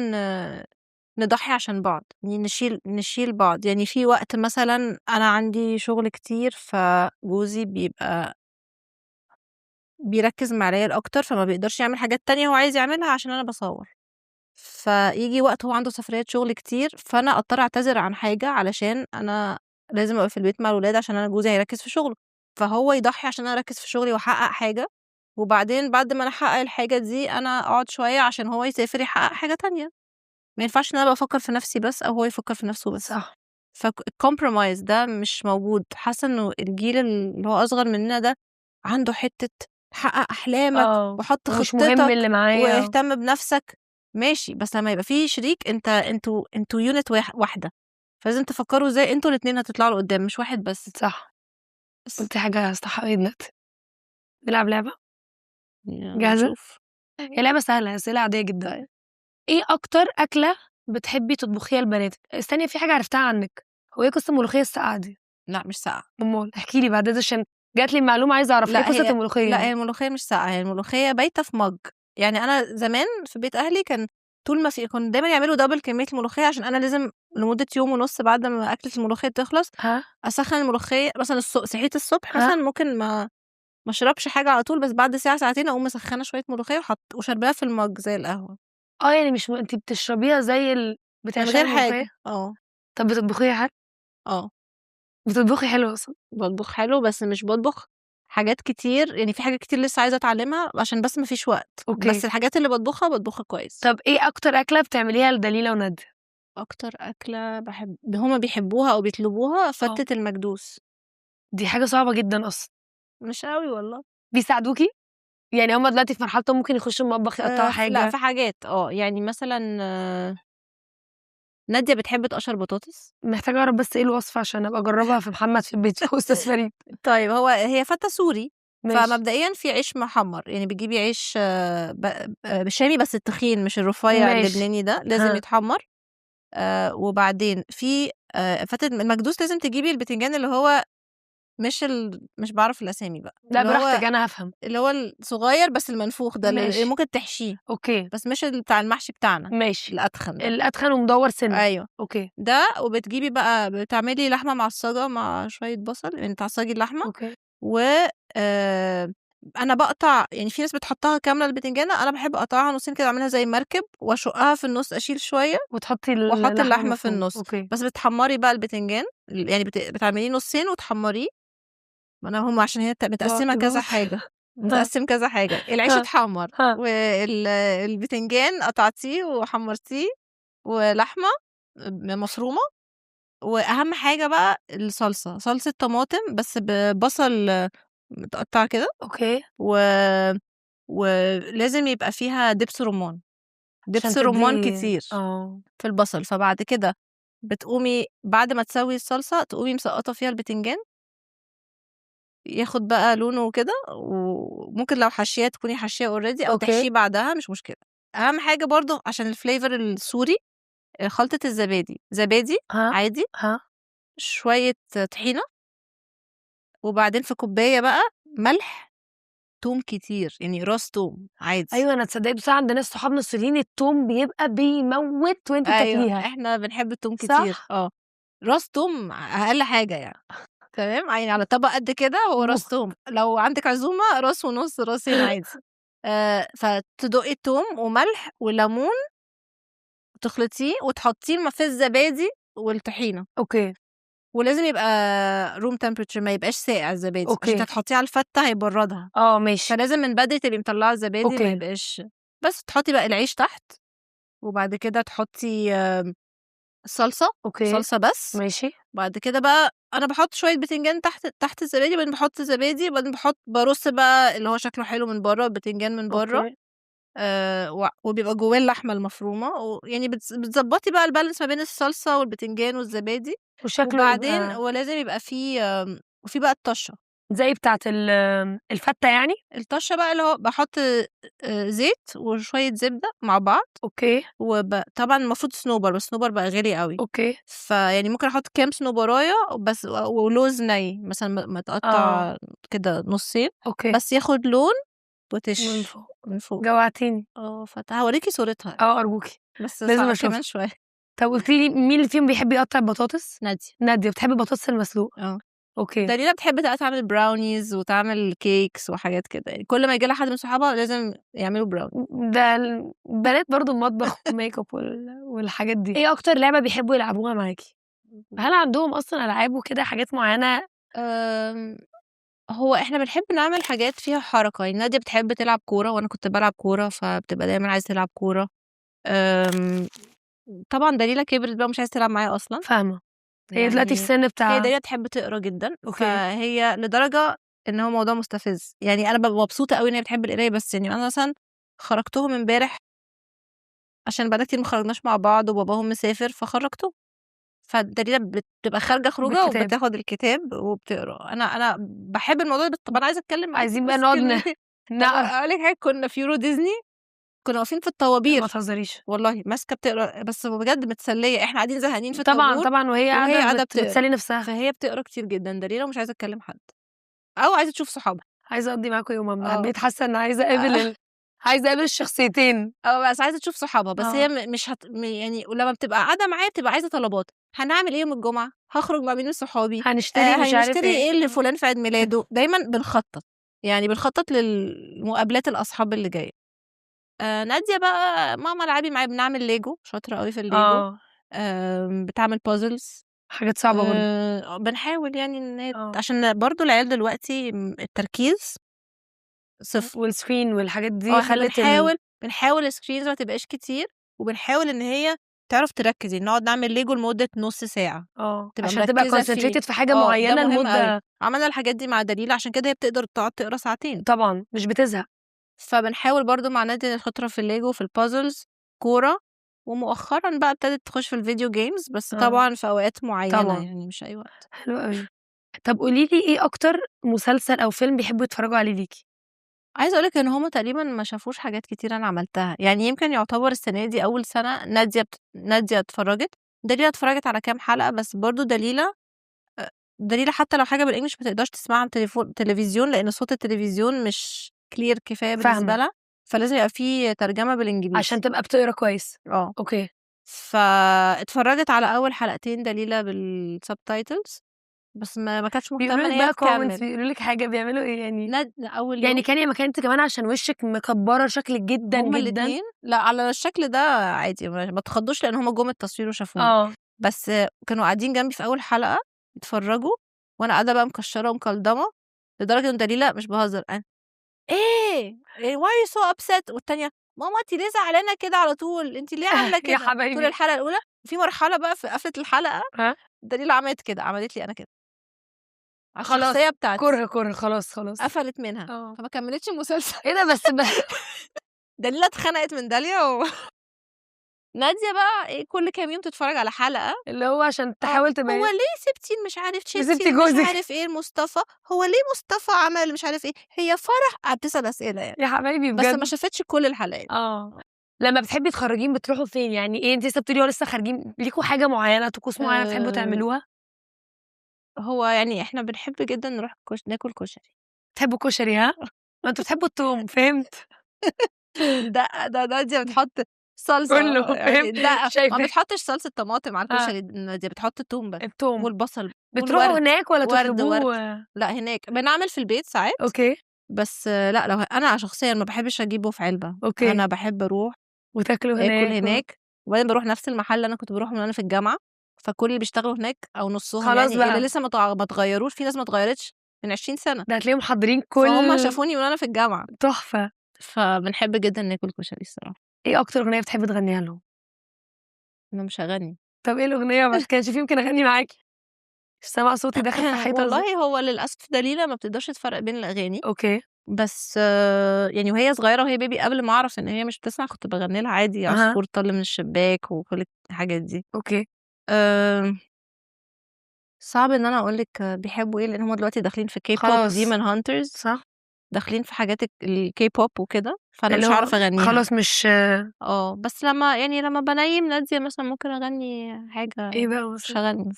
نضحّي عشان بعض، يعني نشيل بعض، يعني في وقت مثلًا أنا عندي شغل كتير، فجوزي بيبقى بيركّز مع العيال أكتر، فما بيقدرش يعمل حاجات تانية هو عايز يعملها عشان أنا باصوّر، فييجي وقت هو عنده سفريات شغل كتير، فأنا أضطر أعتذر عن حاجة علشان أنا لازم أبقى في البيت مع الولاد عشان أنا جوزي هيركّز في شغله، فهو يضحّي عشان أنا أركّز في شغلي وأحقق حاجة، وبعدين بعد ما أنا أحقق الحاجة دي أنا أقعد شوية عشان هو يسافر يحقق حاجة تانية. ما ينفعش إن أنا بافكّر في نَفْسي بس أو هو يفكّر في نَفْسه بس. صح. الcompromise ده مش موجود، حاسّة إنه الجيل اللي هو أصغر مننا ده عنده حتّة حقّق أحلامك آه. وحُط ومش مهم خطتك اللي معايا. واهتم بنَفْسك، ماشي، بس لمّا يبقى في شريك أنتم unit واحدة، فلازم تفكّروا إزاي أنتم الاتنين هتطلعوا لقدّام مش واحد بس. صح. بس قُلتِ حاجة صح أوي دلوقتي. نلعب لعبة؟ أمّا جاهزة؟ نشوف. هي لعبة سهلة، أسئلة عادية جدًا. طيب. إيه أكتر أكلة بتحبي تطبخيها لبناتِك؟ استني في حاجة عرفتها عنِّك، هو إيه قصة الملوخية الساقعة دي؟ لأ مش ساقعة. أُمّال احكي لي بعد إذن عشان جات لي المعلومة عايزة أعرف إيه لأ قصة هي الملوخية لأ هي دي؟ الملوخية مش ساقعة، هي الملوخية بايتة في مَج، يعني أنا زمان في بيت أهلي كان طول ما كانوا دايمًا يعملوا double كمية الملوخية عشان أنا لازم لمدة يوم ونُص بعد ما أكلة الملوخية تخلص، ها؟ أسخّن الملوخية مثلًا صحيت الصبح ها؟ مثلًا ممكن ما اشربش حاجة على طول، بس بعد ساعة ساعتين أقوم مسخّنة شوية ملوخية وشارباها في المَج زي القهوة، يعني مش أنتِ بتشربيها زي من بتعشقي غير الملوخية؟ حاجة. آه، طب بتطبخيها حلو؟ آه، بتطبخي حلو أصلًا؟ باطبخ حلو بس مش باطبخ حاجات كتير، يعني في حاجات كتير لسه عايزة أتعلمها عشان بس ما فيش وقت، أوكي. بس الحاجات اللي باطبخها كويس. طب إيه أكتر أكلة بتعمليها لدليلة ونادية؟ أكتر أكلة هُم بيحبوها أو بيطلبوها آه. فتّة المكدوس. دي حاجة صعبة جدًا أصلًا. مش أوي والله. بيساعدوكِ؟ يعني هُم دلوقتي في مرحلة ممكن يخشوا المطبخ يقطّعوا لأ حاجة. في حاجات يعني مثلًا نادية بتحب تقشّر بطاطس. محتاجة أعرف بس إيه الوصفة عشان أبقى أجرّبها في محمد في البيت وأستاذ فريد. طيب هي فتّة سوري، ماشي. فمبدئيًا في عيش محمّر، يعني بتجيبي عيش شامي بس التخين مش الرفيّع ماشي. اللبناني ده، لازم ها. يتحمّر. وبعدين في فتّة المكدوس لازم تجيبي البتنجان اللي هو مش باعرف الأسامي بقى، لأ براحتك أنا هافهم. اللي هو الصغير بس المنفوخ ده اللي ماشي. ممكن تحشيه، أوكي. بس مش بتاع المحشي بتاعنا، ماشي. الأتخن ده. الأتخن ومدوّر سِنّة. أيوه، أوكي. ده وبتجيبي بقى بتعملي لحمة معصّجة مع شوية بصل، يعني تعصّجي اللحمة أوكي. و آآ انا بقطع، يعني في ناس بتحطها كامله البتنجانه، انا بحب اقطعها نصين كده، اعملها زي مركب واشقها في النص، اشيل شويه وتحطي واحط اللحمه في مفرومة. النص. اوكي. بس بتحمري بقى البتنجان، يعني بتعمليه نصين وتحمريه. ما انا هم عشان هي متقسمه كذا بص. حاجه، متقسم كذا حاجه. العيش اتحمر ها. والبتنجان قطعتيه وحمرتيه ولحمه مفرومه. واهم حاجه بقى الصلصه، صلصه طماطم بس ببصل متقطع كده، اوكي. ولازم يبقى فيها دبس رمان، عشان دبس رمان تدي كتير في البصل. فبعد كده بتقومي بعد ما تسوي الصلصه تقومي مسقطه فيها البتنجان، ياخد بقى لونه كده. وممكن لو حاشيه تكوني حاشيه اوريدي او اوكي. تحشيه بعدها، مش مشكله. اهم حاجه برضو عشان الفليفر السوري خلطه الزبادي، زبادي ها. عادي، ها. شويه طحينه، وبعدين في كوبايه بقى ملح، توم كتير، يعني راس توم عادي. ايوه انا تصدقي بصراحه عند ناس صحابنا السوريين التوم بيبقى بيموت وانت ايوه بتاكليها. احنا بنحب التوم كتير. صح. راس توم اقل حاجه يعني. تمام، يعني على طبق قد كده هو راس توم. لو عندك عزومه راس ونص، راسين عادي. فتدقي التوم وملح وليمون، تخلطيه وتحطيه في الزبادي والطحينه. اوكي. ولازم يبقى روم تمبريتشر، ما يبقاش ساقع الزبادي، عشان اوكي. هتحطيه على الفته هيبردها. ماشي. فلازم من بدري تبقي مطلعه الزبادي، ما اوكي. يبقاش. بس تحطي بقى العيش تحت، وبعد كده تحطي الصلصه، اوكي. صلصه بس. ماشي. بعد كده بقى انا بحط شويه بتنجان تحت الزبادي، بعدين بحط الزبادي، بعدين برص بقى اللي هو شكله حلو من بره، البتنجان من بره. اوكي. وبيبقى جواه اللحمه المفرومه، يعني بتظبطي بقى البالانس ما بين الصلصه والبتنجان والزبادي. وشكله وبعدين يبقى ولازم يبقى فيه وفي بقى الطشه. زي بتاعه الفته يعني. الطشه بقى اللي هو بحط زيت وشويه زبده مع بعض. اوكي. طبعا المفروض صنوبر، بس صنوبر بقى غالي قوي. اوكي. فيعني ممكن احط كام صنوبرايه بس، ولوز ني مثلا متقطع كده نصين، اوكي. بس ياخد لون من وتش فوق. من فوق. جوعتيني. هوريكي صورتها ارجوكي. بس لازم صعب اشوفها. كمان شويه. طب قلتي لي مين اللي فيهم بيحب يقطع البطاطس؟ نادية. نادية بتحب البطاطس المسلوق. اوكي. دليلة بتحب بقى تعمل براونيز وتعمل كيكس وحاجات كده، يعني كل ما يجي لها حد من صحابها لازم يعملوا براوني. ده البنات برضو المطبخ والميك اب والحاجات دي. ايه اكتر لعبه بيحبوا يلعبوها معاكي؟ هل عندهم اصلا العاب وكده حاجات معينه؟ هو احنا بنحب نعمل حاجات فيها حركة، يعني نادية بتحب تلعب كورة، وانا كنت بلعب كورة، فبتبقى دايما عايزة تلعب كورة. طبعا دليلة كبرت بقى مش عايزة تلعب معايا اصلا. فاهمه. هي دلوقتي في يعني السن بتاع هي دليلة تحب تقرا جدا. اوكي. فهي لدرجة ان هو موضوع مستفز، يعني انا ببقى مبسوطة قوي ان هي بتحب القراية. بس يعني انا مثلا خرجتهم امبارح عشان بقالنا كتير ما خرجناش مع بعض وباباهم مسافر، فخرجتهم. فدليلة بتبقى خارجة خروجة بالكتاب. وبتاخد الكتاب وبتقرا. انا بحب الموضوع ده. طب انا عايزة اتكلم معاكي، عايزين بقى بس نقعد كلمتين. نعرف. اقول لك حاجة، كنا في يورو ديزني، كنا واقفين في ما الطوابير تهزريش. والله، ماسكة بتقرا، بس بجد متسلية، احنا قاعدين زهقانين في طبعا الطابور طبعا وهي وهي قاعده قاعدة بتقرا. بتسلي نفسها. فهي بتقرا كتير جدا دليلة، ومش عايزة اتكلم حد او عايزة تشوف صحابها. عايزه اقضي معاكم يوم. انا اه بقيت حاسه ان عايزه اقابل عايزه اقابل الشخصيتين. بس عايزة تشوف صحابها. بس هي مش يعني ولما بتبقى قاعدة معايا بتبقى عايزة طلبات. هنعمل ايه يوم الجمعة؟ هخرج مع مين من صحابي؟ هنشتري مش عارف هنشتري ايه. ايه لفلان في عيد ميلاده؟ دايما بنخطط، يعني بنخطط للمقابلات الأصحاب اللي جاية. نادية بقى ماما العبي معايا، بنعمل ليجو، شاطرة قوي في الليجو. بتعمل بازلز، حاجات صعبه برضه. بنحاول يعني ان عشان برضو العيال دلوقتي التركيز صفر، والسكرين والحاجات دي احنا خلت بنحاول السكرينز ما تبقاش كتير، وبنحاول ان هي تعرف تركز، يعني نقعد نعمل ليجو لمدة نص ساعة عشان تبقى مركزة فيه. كونسنتريتد في حاجه ده معينه مهم قوي. لمده. عملنا الحاجات دي مع دليل، عشان كده هي بتقدر تقعد تقرا ساعتين. طبعا مش بتزهق. فبنحاول برضو مع نادية الخطرة في الليجو، في البازلز، كورة. ومؤخرا بقى ابتدت تخش في الفيديو جيمز، بس طبعا في اوقات معينة طبعا. يعني مش اي وقت. حلو قوي. طب قولي لي ايه اكتر مسلسل او فيلم بيحبوا يتفرجوا عليه ليكي؟ عايزه اقولك ان هما تقريبا ما شافوش حاجات كتير انا عملتها، يعني يمكن يعتبر السنه دي اول سنه ناديه اتفرجت. دليله اتفرجت على كام حلقه، بس برضو دليله حتى لو حاجه بالانجلش ما تقدرش تسمعها من تلفزيون، لان صوت التلفزيون مش كلير كفايه بالنسبه لها، فلازم يبقى فيه ترجمه بالانجليزي عشان تبقى بتقرا كويس. اوكي. فاتفرجت على اول حلقتين دليله بالسبتايتلز، بس ما كانتش مهتمه بيقولوا ان لك هي بقى كومنتس، تكمل. بيقولوا لك حاجه بيعملوا ايه يعني؟ اول يعني يوم كان ما كانت كمان عشان وشك مكبره شكلك جدا هما جدا. الاثنين لا على الشكل ده عادي، ما تخضوش لان هما جم التصوير وشافوني. اه بس كانوا قاعدين جنبي في اول حلقه يتفرجوا، وانا قاعده بقى مكشره ومكلضمه، لدرجه ان دليله مش بهزر انا ايه واي سو ابسيت، والتانيه ماما انت ليه زعلانه كده على طول، انت ليه عامله يا كده طول حبايبي. الحلقه الاولى. في مرحله بقى في قفله الحلقه ها دليله عملت كده، عملت لي انا كده على خلاص الشخصيه بتاعتي، كره خلاص قفلت منها اه فما كملتش المسلسل. ايه ده بس دليله اتخنقت من داليا نادية بقى إيه كل كام يوم تتفرج على حلقة. اللي هو عشان تحاول هو تبين ليه سبتي مش عارف سبتي شلتي مش جوزك. عارف ايه مصطفى، هو ليه مصطفى عمل مش عارف ايه، هي فرح قعدت تسأل أسئلة يعني، يا حبايبي بس ما بجد. شافتش كل الحلقات. لما بتحبي تخرجين بتروحوا فين يعني؟ ايه انت لسه بتقولي لسه خارجين، ليكوا حاجه معينه طقوس معينه بتحبوا تعملوها؟ هو يعني احنا بنحب جدا نروح ناكل كشري. بتحبوا كشري ها؟ ما انتوا بتحبوا التوم فهمت. ده نادية بتحط صلصة كله يعني فهمت. ده ما شايفه بتحطش صلصة طماطم على الكشري، نادية بتحط التوم بس التوم. والبصل بتروحوا والورد. هناك ولا ورد تطلبوه؟ لا هناك بنعمل في البيت ساعات. اوكي بس لا لو انا شخصيا ما بحبش اجيبه في علبة. اوكي انا بحب اروح وتاكلوا اكل هناك هناك، وبعدين بروح نفس المحل اللي انا كنت بروحه من وانا في الجامعه، فكل اللي بيشتغلوا هناك او نصهم خلاص يعني اللي بقى لسه ما اتغيروش، في ناس ما اتغيرتش من 20 سنه، ده هتلاقيهم محضرين فهم كل شافوني من وانا في الجامعه، تحفه. فبنحب جدا ناكل كشري الصراحه. ايه اكتر اغنيه بتحبي تغنيها لهم؟ انا مش هغني. طب ايه الاغنيه ما كانش في يمكن اغني معاكي؟ مش سامعه صوتي داخل في حيطه والله هو للاسف دليله ما بتقدرش تفرق بين الاغاني، اوكي بس يعني وهي صغيره وهي بيبي قبل ما اعرف ان هي مش بتسمع كنت بغني لها عادي عصفور طل من الشباك وكل الحاجات دي. اوكي آه، صعب ان انا اقول لك بيحبوا ايه، لان هم دلوقتي داخلين في كي بوب خلاص ديمون هانترز، صح داخلين في حاجات الكي بوب وكده، فانا اللي مش هو هعرف اغنيها خلاص مش بس لما بنيم نادية مثلا ممكن اغني حاجه. ايه بقى مش مثلا هغني،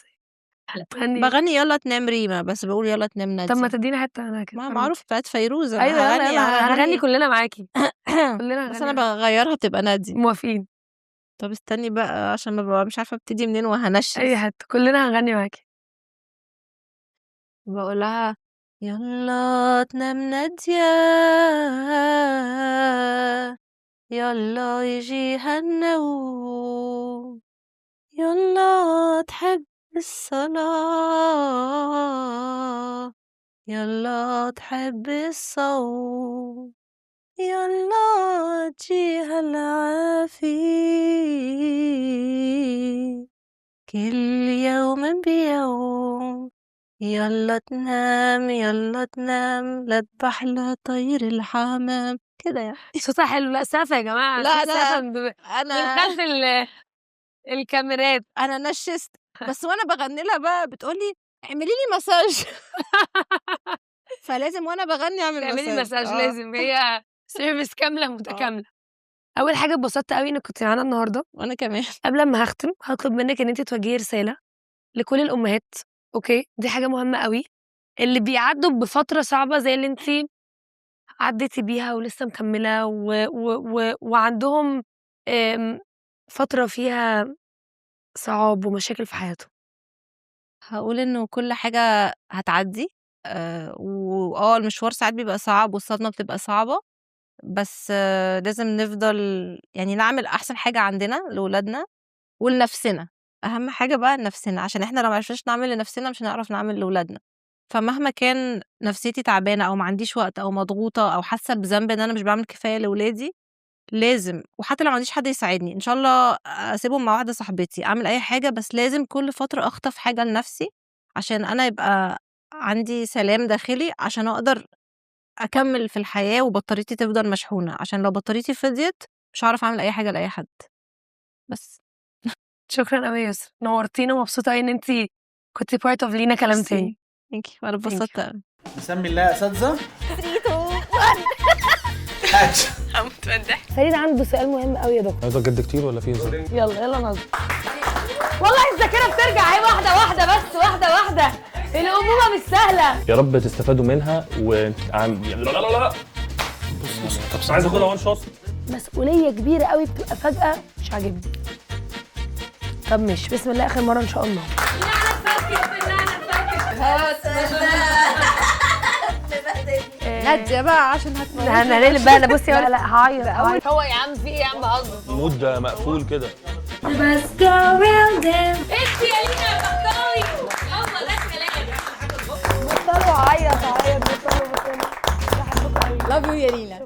بتغني؟ بغني يلا تنام ريما، بس بقول يلا تنام طب ما نادية. تدينا حته انا كده ما معروف بتاعت فيروز، انا ايوه يلا هغني يلا هنغني هغني كلنا معاكي كلنا بس انا هنغني بغيرها بتبقى نادية. موافقين طب استني بقى عشان ببقى مش عارفه ابتدي منين اي وهنشز. حته كلنا هنغني معاكي. بقولها يلا تنام نادية، يلا يجيها النوم، يلا تحب الصلاة، يلا تحب الصوم، يلا تجيها العافية كل يوم بيوم، يلا تنام لا تبحلى طير الحمام كده يعني. صوتها حلو. لا سقفه يا جماعه، لا في سقفه من انا خلف الكاميرات. انا نشست بس وانا بغني لها بقى بتقولي اعملي لي مساج فلازم وانا بغني اعمل تعملي مساج آه. لازم، هي سيرفيس كامله متكامله. اول حاجه اتبسطت قوي انك كنت معانا النهارده. وانا كمان قبل ما هختم هطلب منك ان انت توجهي رساله لكل الامهات، اوكي؟ دي حاجه مهمه قوي، اللي بيعدوا بفتره صعبه زي اللي انت عديتي بيها ولسه مكمله وعندهم فتره فيها صعاب ومشاكل في حياتهم. هقول انه كل حاجة هتعدي، المشوار ساعات بيبقى صعب والصدمة بتبقى صعبة، بس لازم نفضل يعني نعمل احسن حاجة عندنا لولادنا ولنفسنا. اهم حاجة بقى لنفسنا، عشان احنا لو معرفناش نعمل لنفسنا مش هنعرف نعمل لولادنا. فمهما كان نفسيتي تعبانة او ما عنديش وقت او مضغوطة او حاسة بذنب ان انا مش بعمل كفاية لولادي، لازم، وحتى لو ما عنديش حد يساعدني ان شاء الله اسيبهم مع واحدة صاحبتي اعمل اي حاجة، بس لازم كل فترة اخطف حاجة لنفسي عشان انا يبقى عندي سلام داخلي، عشان اقدر اكمل في الحياة وبطاريتي تفضل مشحونة، عشان لو بطاريتي فضيت مش هعرف اعمل اي حاجة لاي حد. بس شكرا قوي يا يسرا، نورتينا ومبسوطه قوي ان انت كنت بارت اوف لينا كلام تاني. ثانك يو، انا اتبسطت قوي. نسمي الله اساتذه. 3 اكشن. فريد عنده سؤال مهم قوي يا دكتور. عايزه جد كتير ولا في هزار؟ يلا نظر. والله الذاكره بترجع، هي واحده بس واحده. الامومه مش سهله. يا رب تستفادوا منها لا بص طب عايز اخدها وان شوت. مسؤوليه كبيره قوي بتبقى فجاه مش عاجبني. طب مش بسم الله اخر مره ان شاء الله. نادية بقى عشان هتموت. انا هنقلب بقى. لا بصي لا هعيط. هو يا عم في ايه يا عم بهزر. مود مقفول كده. انت يا لينا بطلي. يلا ده الكلام. بطلوا عيط بطلوا. بحبكم قوي. لاف يو يا لينا.